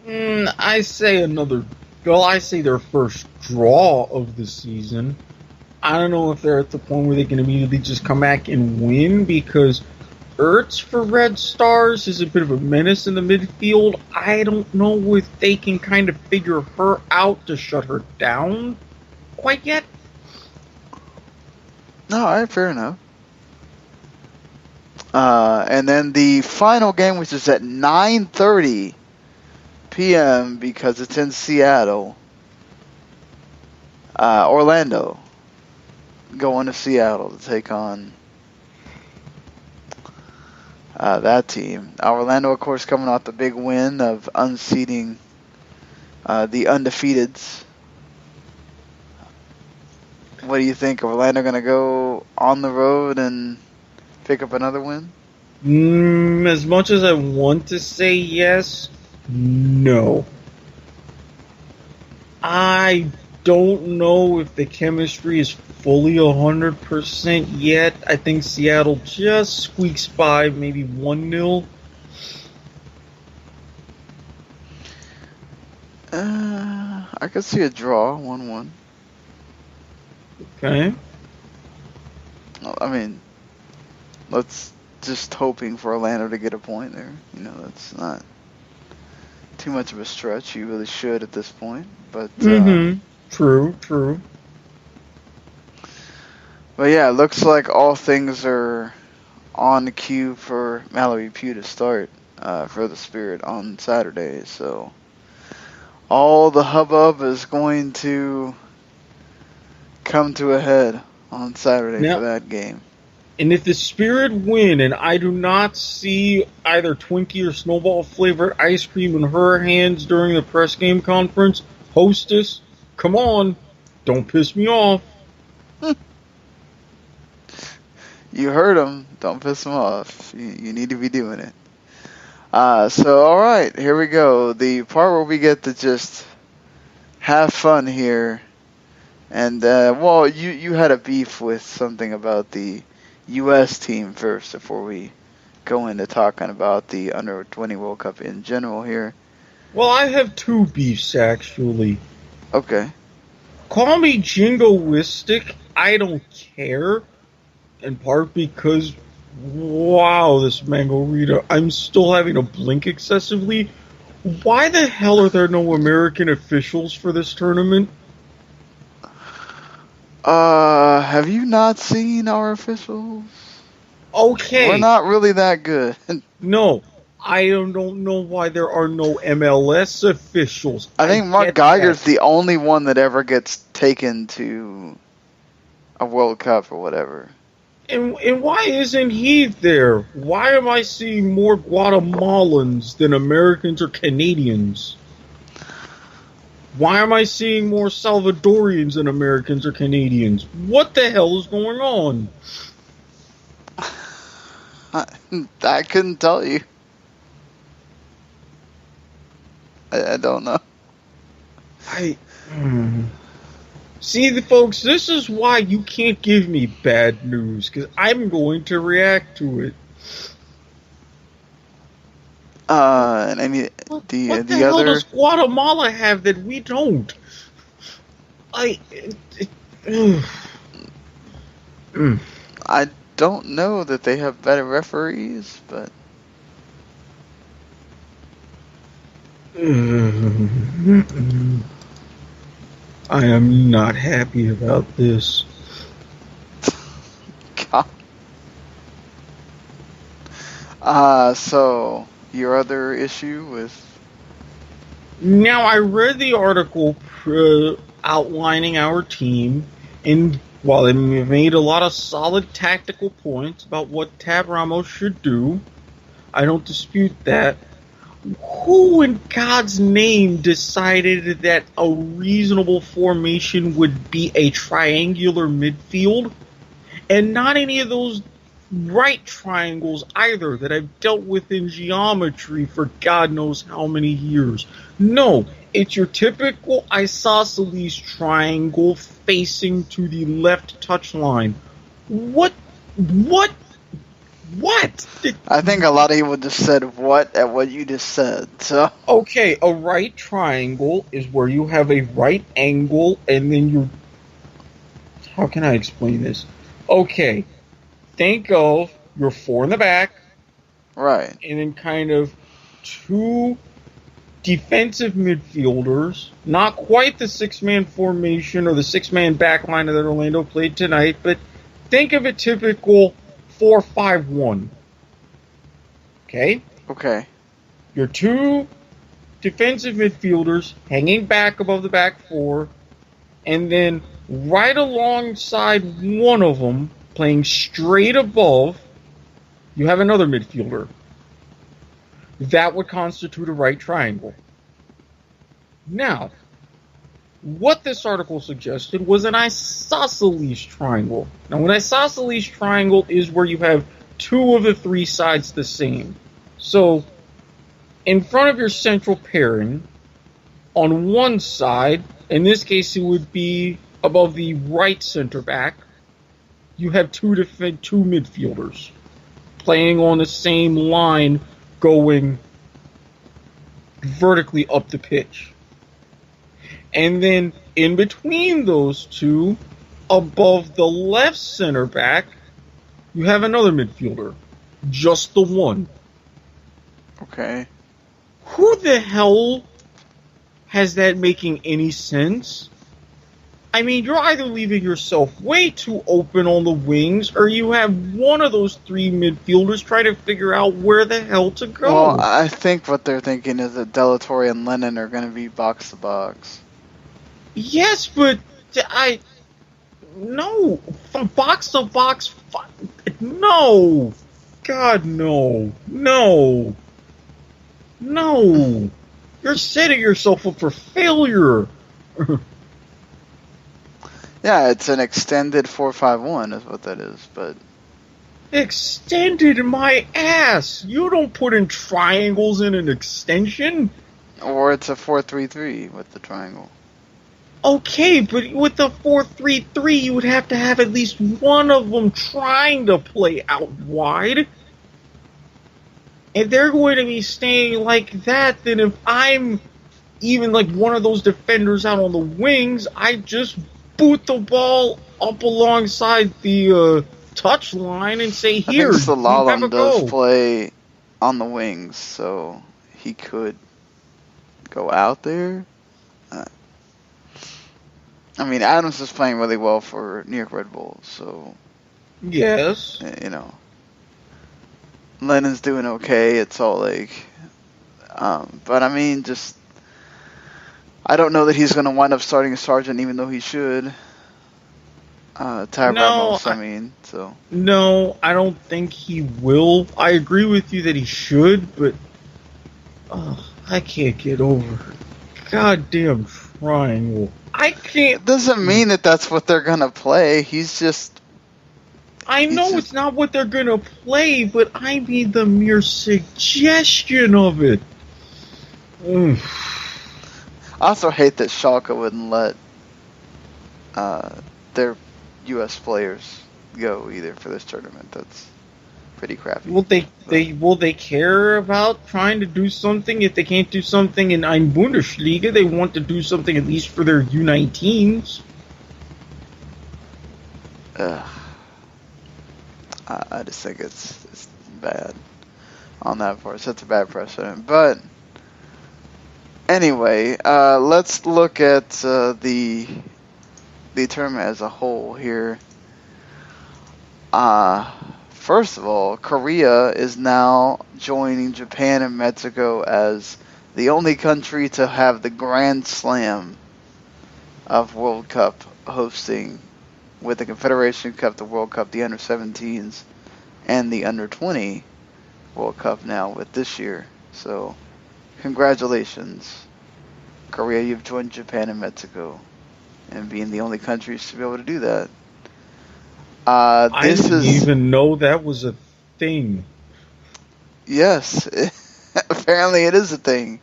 I say another Well, I say their first draw of the season. I don't know if they're at the point where they can immediately just come back and win, because Ertz for Red Stars is a bit of a menace in the midfield. I don't know if they can kind of figure her out to shut her down quite yet. No, all right, fair enough. And then the final game, which is at 9:30 p.m. because it's in Seattle. Orlando going to Seattle to take on that team. Orlando, of course, coming off the big win of unseating the undefeateds. What do you think? Orlando going to go on the road and pick up another win? As much as I want to say yes, no. I don't know if the chemistry is fully 100% yet. I think Seattle just squeaks by, maybe 1-0. I could see a draw, 1-1. Okay. I mean, let's just hoping for Orlando to get a point there. You know, that's not too much of a stretch. You really should at this point. But True. But yeah, it looks like all things are on the queue for Mallory Pugh to start for the Spirit on Saturday. So all the hubbub is going to come to a head on Saturday for that game. And if the Spirit win, and I do not see either Twinkie or Snowball flavored ice cream in her hands during the press game conference, hostess, come on, don't piss me off. You heard him. Don't piss him off. You need to be doing it. So, all right, here we go. The part where we get to just have fun here. And, well, you had a beef with something about the U.S. team first before we go into talking about the Under-20 World Cup in general here. Well, I have two beefs, actually. Okay. Call me jingoistic. I don't care. In part because, wow, this Mango Rita, I'm still having to blink excessively. Why the hell are there no American officials for this tournament? Have you not seen our officials? Okay. We're not really that good. No, I don't know why there are no MLS officials. I think Mark Geiger's the only one that ever gets taken to a World Cup or whatever. And why isn't he there? Why am I seeing more Guatemalans than Americans or Canadians? Why am I seeing more Salvadorians than Americans or Canadians? What the hell is going on? I couldn't tell you. I don't know. See, folks, this is why you can't give me bad news, because I'm going to react to it. And I mean, What the hell other... does Guatemala have that we don't? I don't know that they have better referees, but... I am not happy about this. God. So, your other issue with... Now, I read the article outlining our team, and while it made a lot of solid tactical points about what Tab Ramos should do, I don't dispute that. Who in God's name decided that a reasonable formation would be a triangular midfield? And not any of those right triangles either that I've dealt with in geometry for God knows how many years. No, it's your typical isosceles triangle facing to the left touchline. What What? I think a lot of people just said what at what you just said. So Okay, a right triangle is where you have a right angle and then you... How can I explain this? Okay, think of your four in the back, right. and then kind of two defensive midfielders, not quite the six-man formation or the six-man back line that Orlando played tonight, but think of a typical 4-5-1. Okay? Okay. Your two defensive midfielders hanging back above the back four, and then right alongside one of them, playing straight above, you have another midfielder. That would constitute a right triangle. Now, what this article suggested was an isosceles triangle. Now, an isosceles triangle is where you have two of the three sides the same. So, in front of your central pairing, on one side, in this case it would be above the right center back, you have two midfielders playing on the same line going vertically up the pitch. And then in between those two, above the left center back, you have another midfielder. Just the one. Okay. Who the hell has that making any sense? I mean, you're either leaving yourself way too open on the wings, or you have one of those three midfielders try to figure out where the hell to go. Well, I think what they're thinking is that Delatorre and Lennon are going to be box to box. Yes, but no, from box to box, no, God, no, you're setting yourself up for failure. Yeah, it's an extended 4-5-1 is what that is, but... Extended my ass! You don't put in triangles in an extension! Or it's a 4-3-3 with the triangle. Okay, but with the 4-3-3, you would have to have at least one of them trying to play out wide. If they're going to be staying like that, then if I'm even like one of those defenders out on the wings, I just boot the ball up alongside the touch line and say, here, I think Slalom does go. play on the wings, so he could go out there. I mean, Adams is playing really well for New York Red Bulls, so... Yes. You know. Lennon's doing okay at Salt Lake. But, I mean, just... I don't know that he's going to wind up starting a Sargent, even though he should. Ramos, I mean, so... No, I don't think he will. I agree with you that he should, but... I can't get over it. Goddamn triangle. I can't... It doesn't mean that that's what they're going to play. He's just... I know it's not what they're going to play, but I mean the mere suggestion of it. I also hate that Schalke wouldn't let their U.S. players go either for this tournament. That's pretty crappy. Will they care about trying to do something if they can't do something in Ein Bundesliga? They want to do something at least for their U19s. I just think it's bad on that part. It's a bad precedent. But anyway, let's look at the tournament as a whole here. First of all, Korea is now joining Japan and Mexico as the only country to have the Grand Slam of World Cup hosting, with the Confederation Cup, the World Cup, the Under-17s, and the Under-20 World Cup now with this year. So, congratulations, Korea, you've joined Japan and Mexico, and being the only countries to be able to do that. I didn't even know that was a thing. Yes, apparently it is a thing.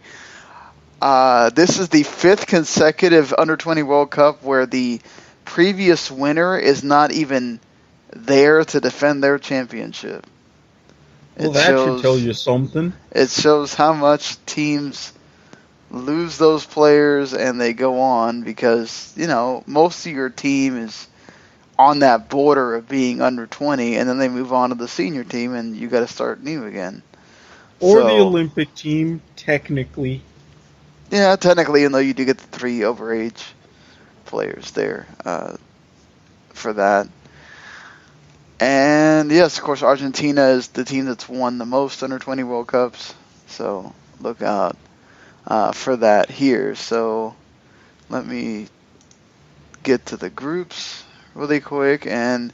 This is the 5th consecutive Under-20 World Cup where the previous winner is not even there to defend their championship. Well, that should tell you something. It shows how much teams lose those players and they go on because, most of your team is on that border of being under 20, and then they move on to the senior team, and you got to start new again. Or the Olympic team, technically. Yeah, technically, even though you do get the 3 overage players there for that. And yes, of course, Argentina is the team that's won the most under 20 World Cups. So look out for that here. So let me get to the groups really quick. And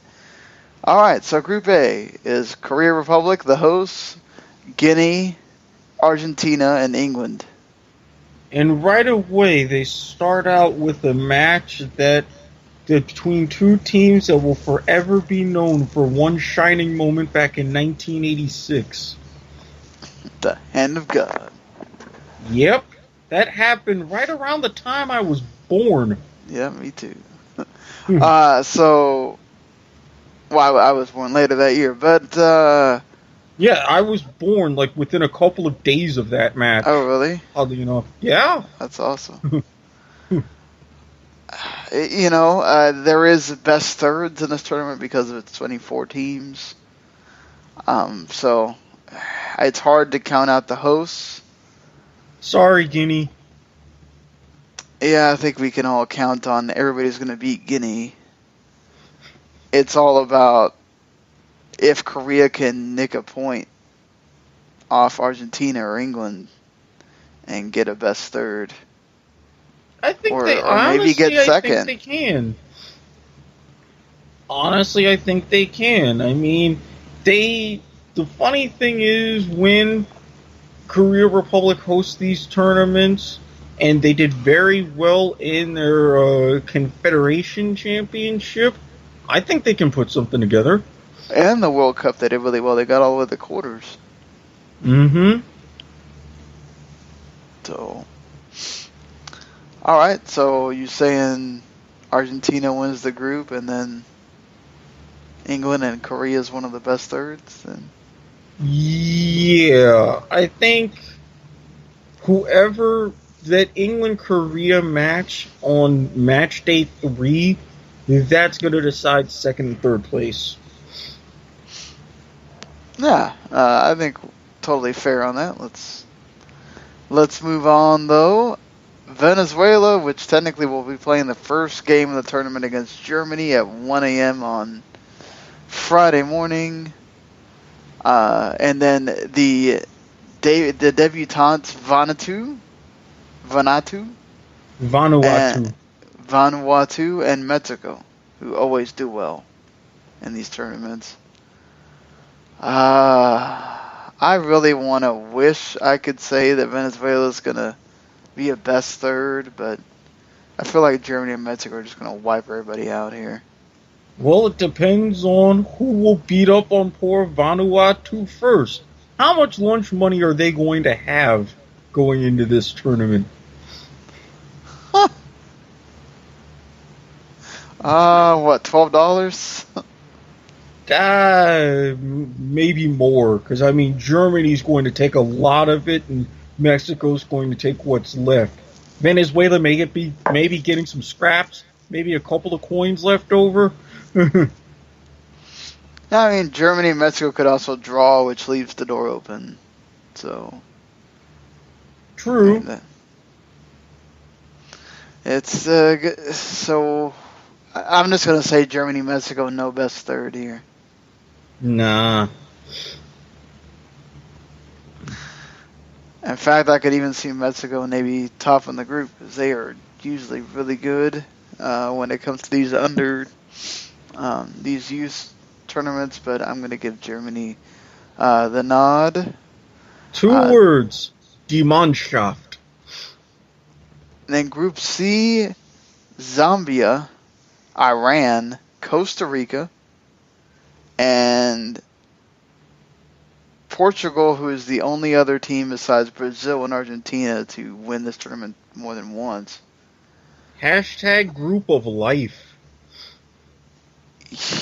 all right, so Group A is Korea Republic, the hosts, Guinea, Argentina, and England. And right away, they start out with a match that between two teams that will forever be known for one shining moment back in 1986. The hand of God. Yep, that happened right around the time I was born. Yeah, me too. I was born later that year, but yeah, I was born like within a couple of days of that match. Oh, really? Oddly enough. Yeah. That's awesome. There is best thirds in this tournament because of its 24 teams. So it's hard to count out the hosts. Sorry, Guinea. Yeah, I think we can all count on everybody's going to beat Guinea. It's all about if Korea can nick a point off Argentina or England and get a best third. I think or honestly, maybe get second. I think they can. Honestly, I think they can. I mean, the funny thing is when Korea Republic hosts these tournaments, and they did very well in their Confederation Championship, I think they can put something together. And the World Cup, they did really well. They got all the way to the quarters. Mm-hmm. So, all right. So you saying Argentina wins the group, and then England and Korea is one of the best thirds? Then? Yeah, I think whoever that England-Korea match on match day 3, that's going to decide second and third place. Yeah, I think totally fair on that. Let's move on though. Venezuela, which technically will be playing the first game of the tournament against Germany at 1 a.m. on Friday morning, and then the debutantes Vanuatu and Mexico, who always do well in these tournaments. I really want to wish I could say that Venezuela's going to be a best third, but I feel like Germany and Mexico are just going to wipe everybody out here. Well, it depends on who will beat up on poor Vanuatu first. How much lunch money are they going to have going into this tournament? What, $12? Maybe more, because I mean Germany's going to take a lot of it, and Mexico's going to take what's left. Venezuela may be maybe getting some scraps, maybe a couple of coins left over. I mean, Germany and Mexico could also draw, which leaves the door open. So true. It's so. I'm just gonna say Germany, Mexico, no best third here. Nah. In fact, I could even see Mexico maybe top in the group, because they are usually really good when it comes to these these youth tournaments. But I'm gonna give Germany the nod. 2 words: Die Mannschaft. Then Group C: Zambia, Iran, Costa Rica, and Portugal, who is the only other team besides Brazil and Argentina to win this tournament more than once. Hashtag group of life.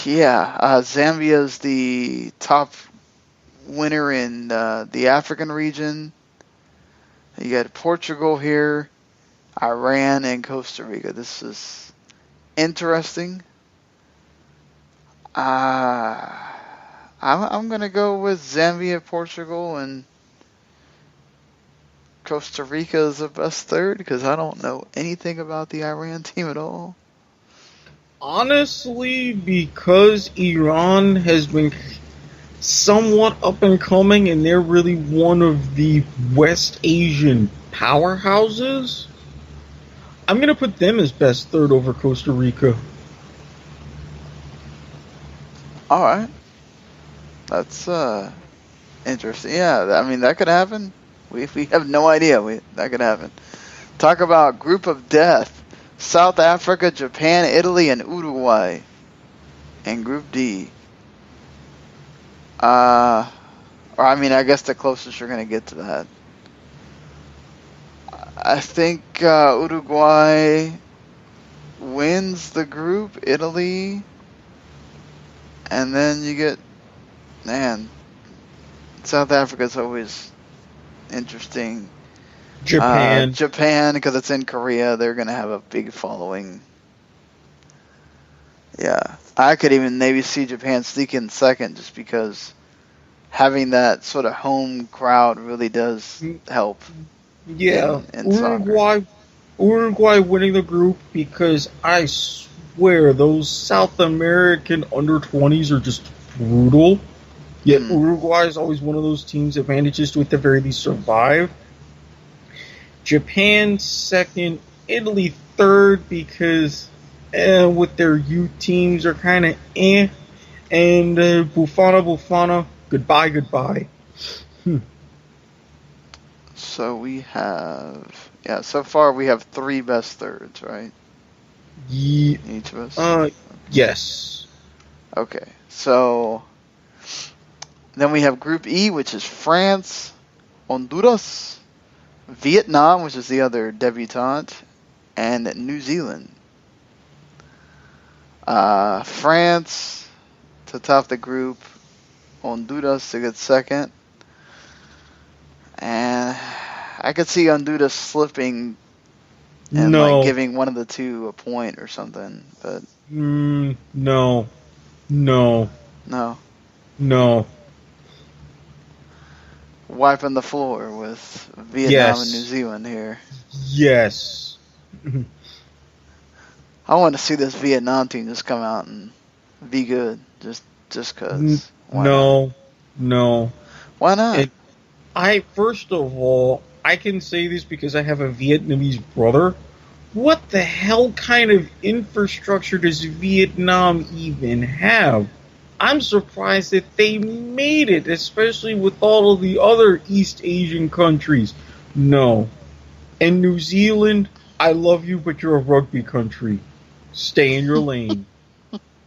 Yeah, Zambia is the top winner in the African region. You got Portugal here, Iran, and Costa Rica. This is interesting. I'm going to go with Zambia, Portugal, and Costa Rica is the best third because I don't know anything about the Iran team at all. Honestly, because Iran has been somewhat up and coming and they're really one of the West Asian powerhouses, I'm going to put them as best third over Costa Rica. All right. That's interesting. Yeah, I mean, that could happen. We have no idea. That could happen. Talk about group of death. South Africa, Japan, Italy, and Uruguay in Group D. Or I mean, I guess the closest you're going to get to that. I think Uruguay wins the group, Italy, and then you get, man, South Africa's always interesting. Japan, because it's in Korea, they're going to have a big following. Yeah, I could even maybe see Japan sneak in second just because having that sort of home crowd really does help. Yeah, in soccer. Uruguay winning the group because I swear those South American under-20s are just brutal. Yet Uruguay is always one of those teams that manages to at the very least survive. Japan second, Italy third because with their youth teams are kind of and Bufana, goodbye. So we have, so far we have 3 best thirds, right? Each of us? Yes. Okay, so then we have Group E, which is France, Honduras, Vietnam, which is the other debutante, and New Zealand. France to top the group, Honduras to get second, and I could see Honduras slipping and like giving one of the two a point or something, but no. Wiping the floor with Vietnam and New Zealand here. Yes. I want to see this Vietnam team just come out and be good, just cause. No. Why not? First of all, I can say this because I have a Vietnamese brother. What the hell kind of infrastructure does Vietnam even have? I'm surprised that they made it, especially with all of the other East Asian countries. No. And New Zealand, I love you, but you're a rugby country. Stay in your lane.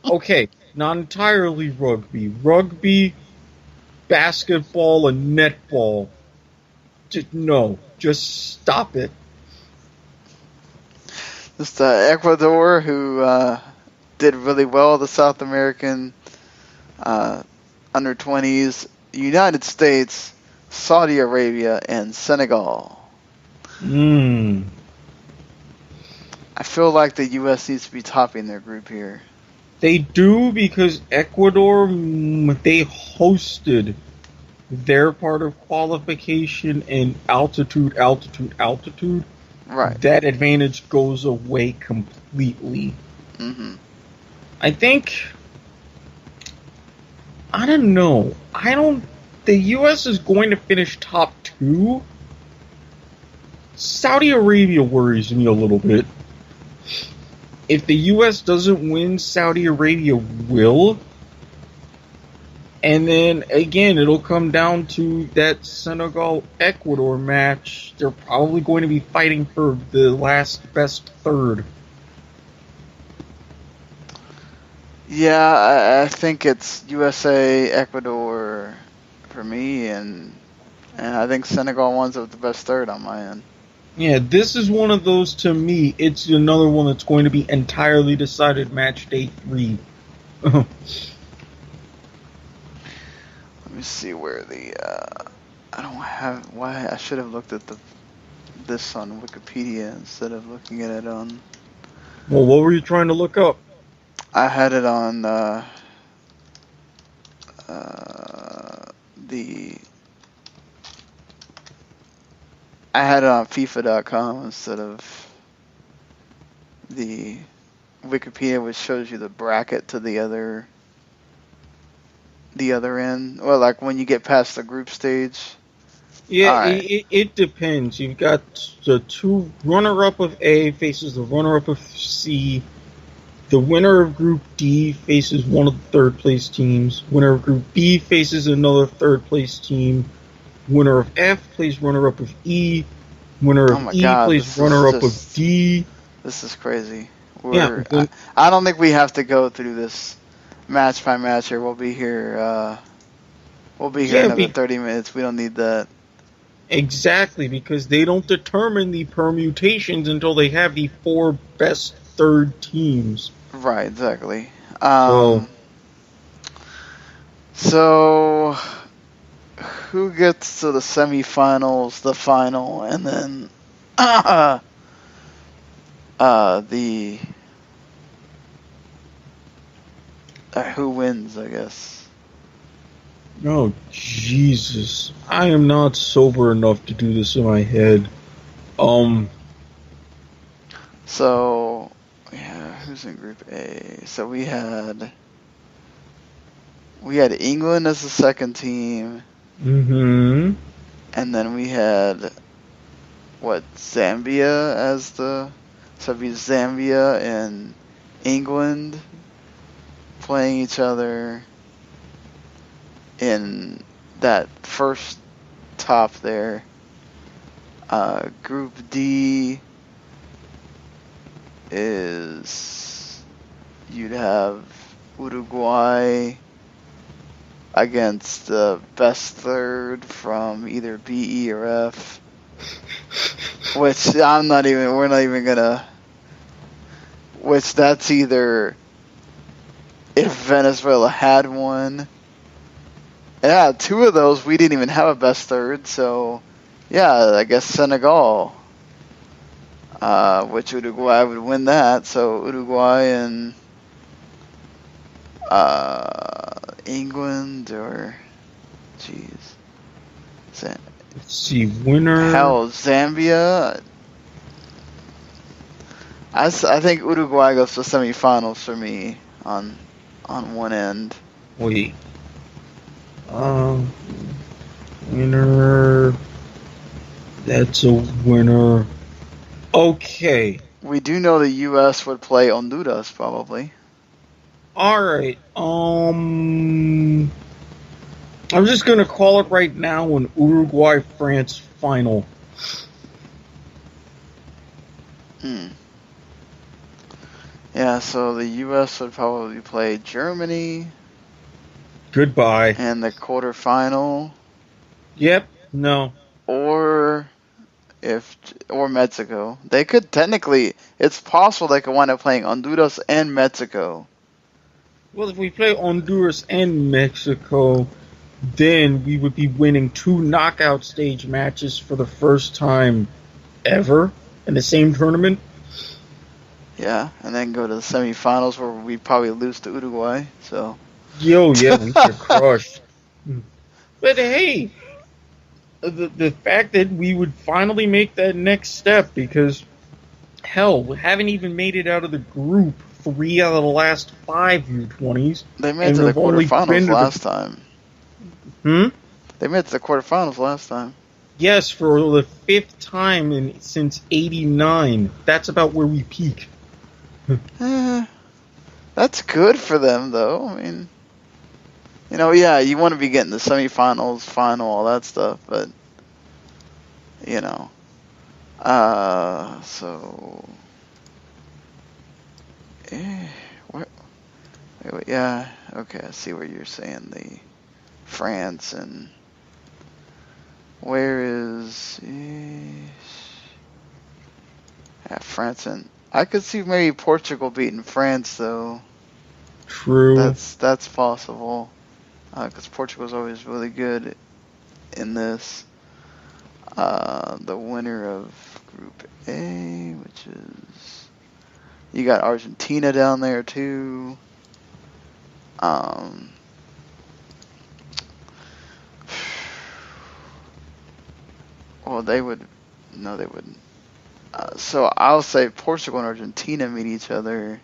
Okay, not entirely rugby. Rugby, basketball, and netball. Just stop it. Just Ecuador, who did really well, the South American under 20s, United States, Saudi Arabia, and Senegal. I feel like the U.S. needs to be topping their group here. They do because Ecuador, they hosted their part of qualification in altitude. Right. That advantage goes away completely. I think... I don't know. The U.S. is going to finish top 2. Saudi Arabia worries me a little bit. If the U.S. doesn't win, Saudi Arabia will. And then, again, it'll come down to that Senegal-Ecuador match. They're probably going to be fighting for the last best third. Yeah, I think it's USA, Ecuador for me, and I think Senegal wins up the best third on my end. Yeah, this is one of those, to me, it's another one that's going to be entirely decided match day 3. Let me me see where the I don't have why I should have looked at this on Wikipedia instead of looking at it on. Well, what were you trying to look up? I had it on I had it on FIFA.com instead of the Wikipedia, which shows you the bracket to the other end. Well, like when you get past the group stage. Yeah, Alright. it depends. You've got the two runner-up of A faces the runner-up of C. The winner of Group D faces one of the third-place teams. Winner of Group B faces another third-place team. Winner of F plays runner-up of E. Winner of E plays runner-up of D. This is crazy. I don't think we have to go through this match by match here. We'll be here another 30 minutes. We don't need that. Exactly, because they don't determine the permutations until they have the 4 best third teams. Right, exactly. So, who gets to the semifinals, the final, and then who wins, I guess? Oh, Jesus. I am not sober enough to do this in my head. So, yeah, who's in Group A? So we had England as the second team. Mm-hmm. And then we had, Zambia as the... So it'd be Zambia and England playing each other in that first top there. Group D is... You'd have Uruguay against the best third from either B, E, or F. Which we're not even gonna... Which that's either if Venezuela had one. Yeah, 2 of those we didn't even have a best third, so yeah, I guess Senegal. Which Uruguay would win that, so Uruguay and England or let's see, winner. Hell, Zambia. I think Uruguay goes to semifinals for me on one end. Wait. Winner. That's a winner. Okay. We do know the U.S. would play Honduras probably. Alright, I'm just gonna call it right now an Uruguay-France final. Yeah, so the U.S. would probably play Germany. Goodbye. And the quarterfinal. Yep, no. Or Mexico. They could technically, it's possible they could wind up playing Honduras and Mexico. Well, if we play Honduras and Mexico, then we would be winning 2 knockout stage matches for the first time ever in the same tournament. Yeah, and then go to the semifinals where we probably lose to Uruguay. So. Yo, yeah, we get crushed. But hey, the fact that we would finally make that next step, because hell, we haven't even made it out of the group 3 out of the last 5 U-20s. They made it to the quarterfinals last time. They made it to the quarterfinals last time. Yes, for the 5th time since '89. That's about where we peak. That's good for them, though. I mean, yeah, you want to be getting the semifinals, final, all that stuff, but, so, yeah, okay, I see where you're saying the France and where is France and I could see maybe Portugal beating France though. True. That's possible. because Portugal's always really good in this. The winner of Group A, which is, you got Argentina down there too. Well, they would. No, they wouldn't. So I'll say Portugal and Argentina meet each other,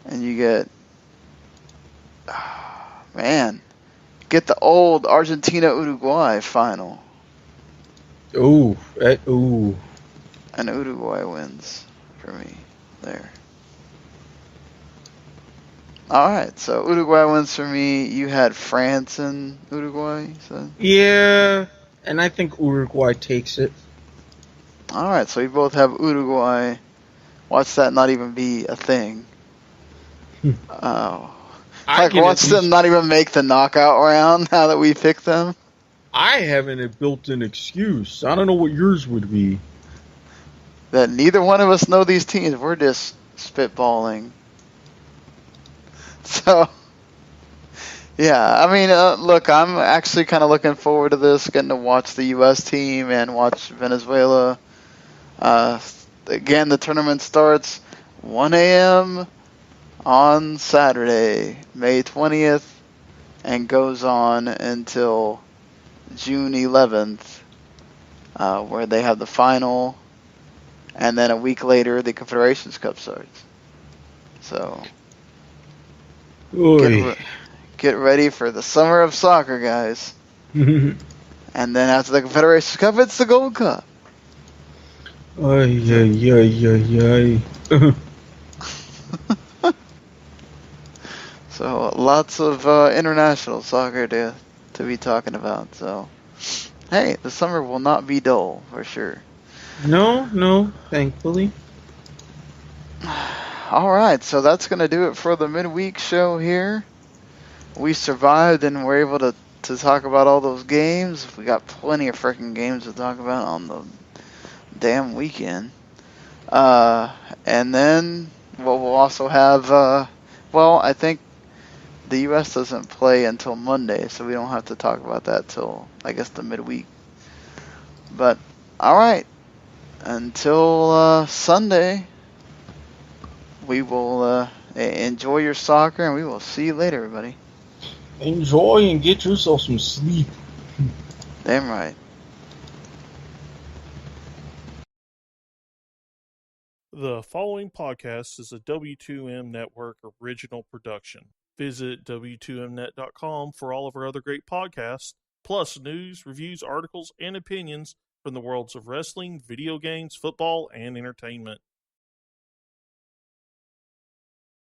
and you get, get the old Argentina-Uruguay final. Ooh. And Uruguay wins for me there. Alright, so Uruguay wins for me. You had France and Uruguay, you said? Yeah, and I think Uruguay takes it. Alright, so we both have Uruguay. Watch that not even be a thing. Watch them not even make the knockout round now that we picked them. I haven't a built-in excuse. I don't know what yours would be. That neither one of us know these teams. We're just spitballing. So, yeah, I mean, look, I'm actually kind of looking forward to this, getting to watch the U.S. team and watch Venezuela. Again, the tournament starts 1 a.m. on Saturday, May 20th, and goes on until June 11th, where they have the final, and then a week later, the Confederations Cup starts. So, get ready for the summer of soccer, guys. And then after the Confederations Cup, it's the Gold Cup. So lots of international soccer to be talking about. So, hey, the summer will not be dull for sure. No, thankfully. All right, so that's going to do it for the midweek show here. We survived and were able to talk about all those games. We got plenty of freaking games to talk about on the damn weekend. And then we'll also have, I think the U.S. doesn't play until Monday, so we don't have to talk about that till, I guess, the midweek. But, all right, until Sunday, we will enjoy your soccer, and we will see you later, everybody. Enjoy and get yourself some sleep. Damn right. The following podcast is a W2M Network original production. Visit W2Mnet.com for all of our other great podcasts, plus news, reviews, articles, and opinions from the worlds of wrestling, video games, football, and entertainment.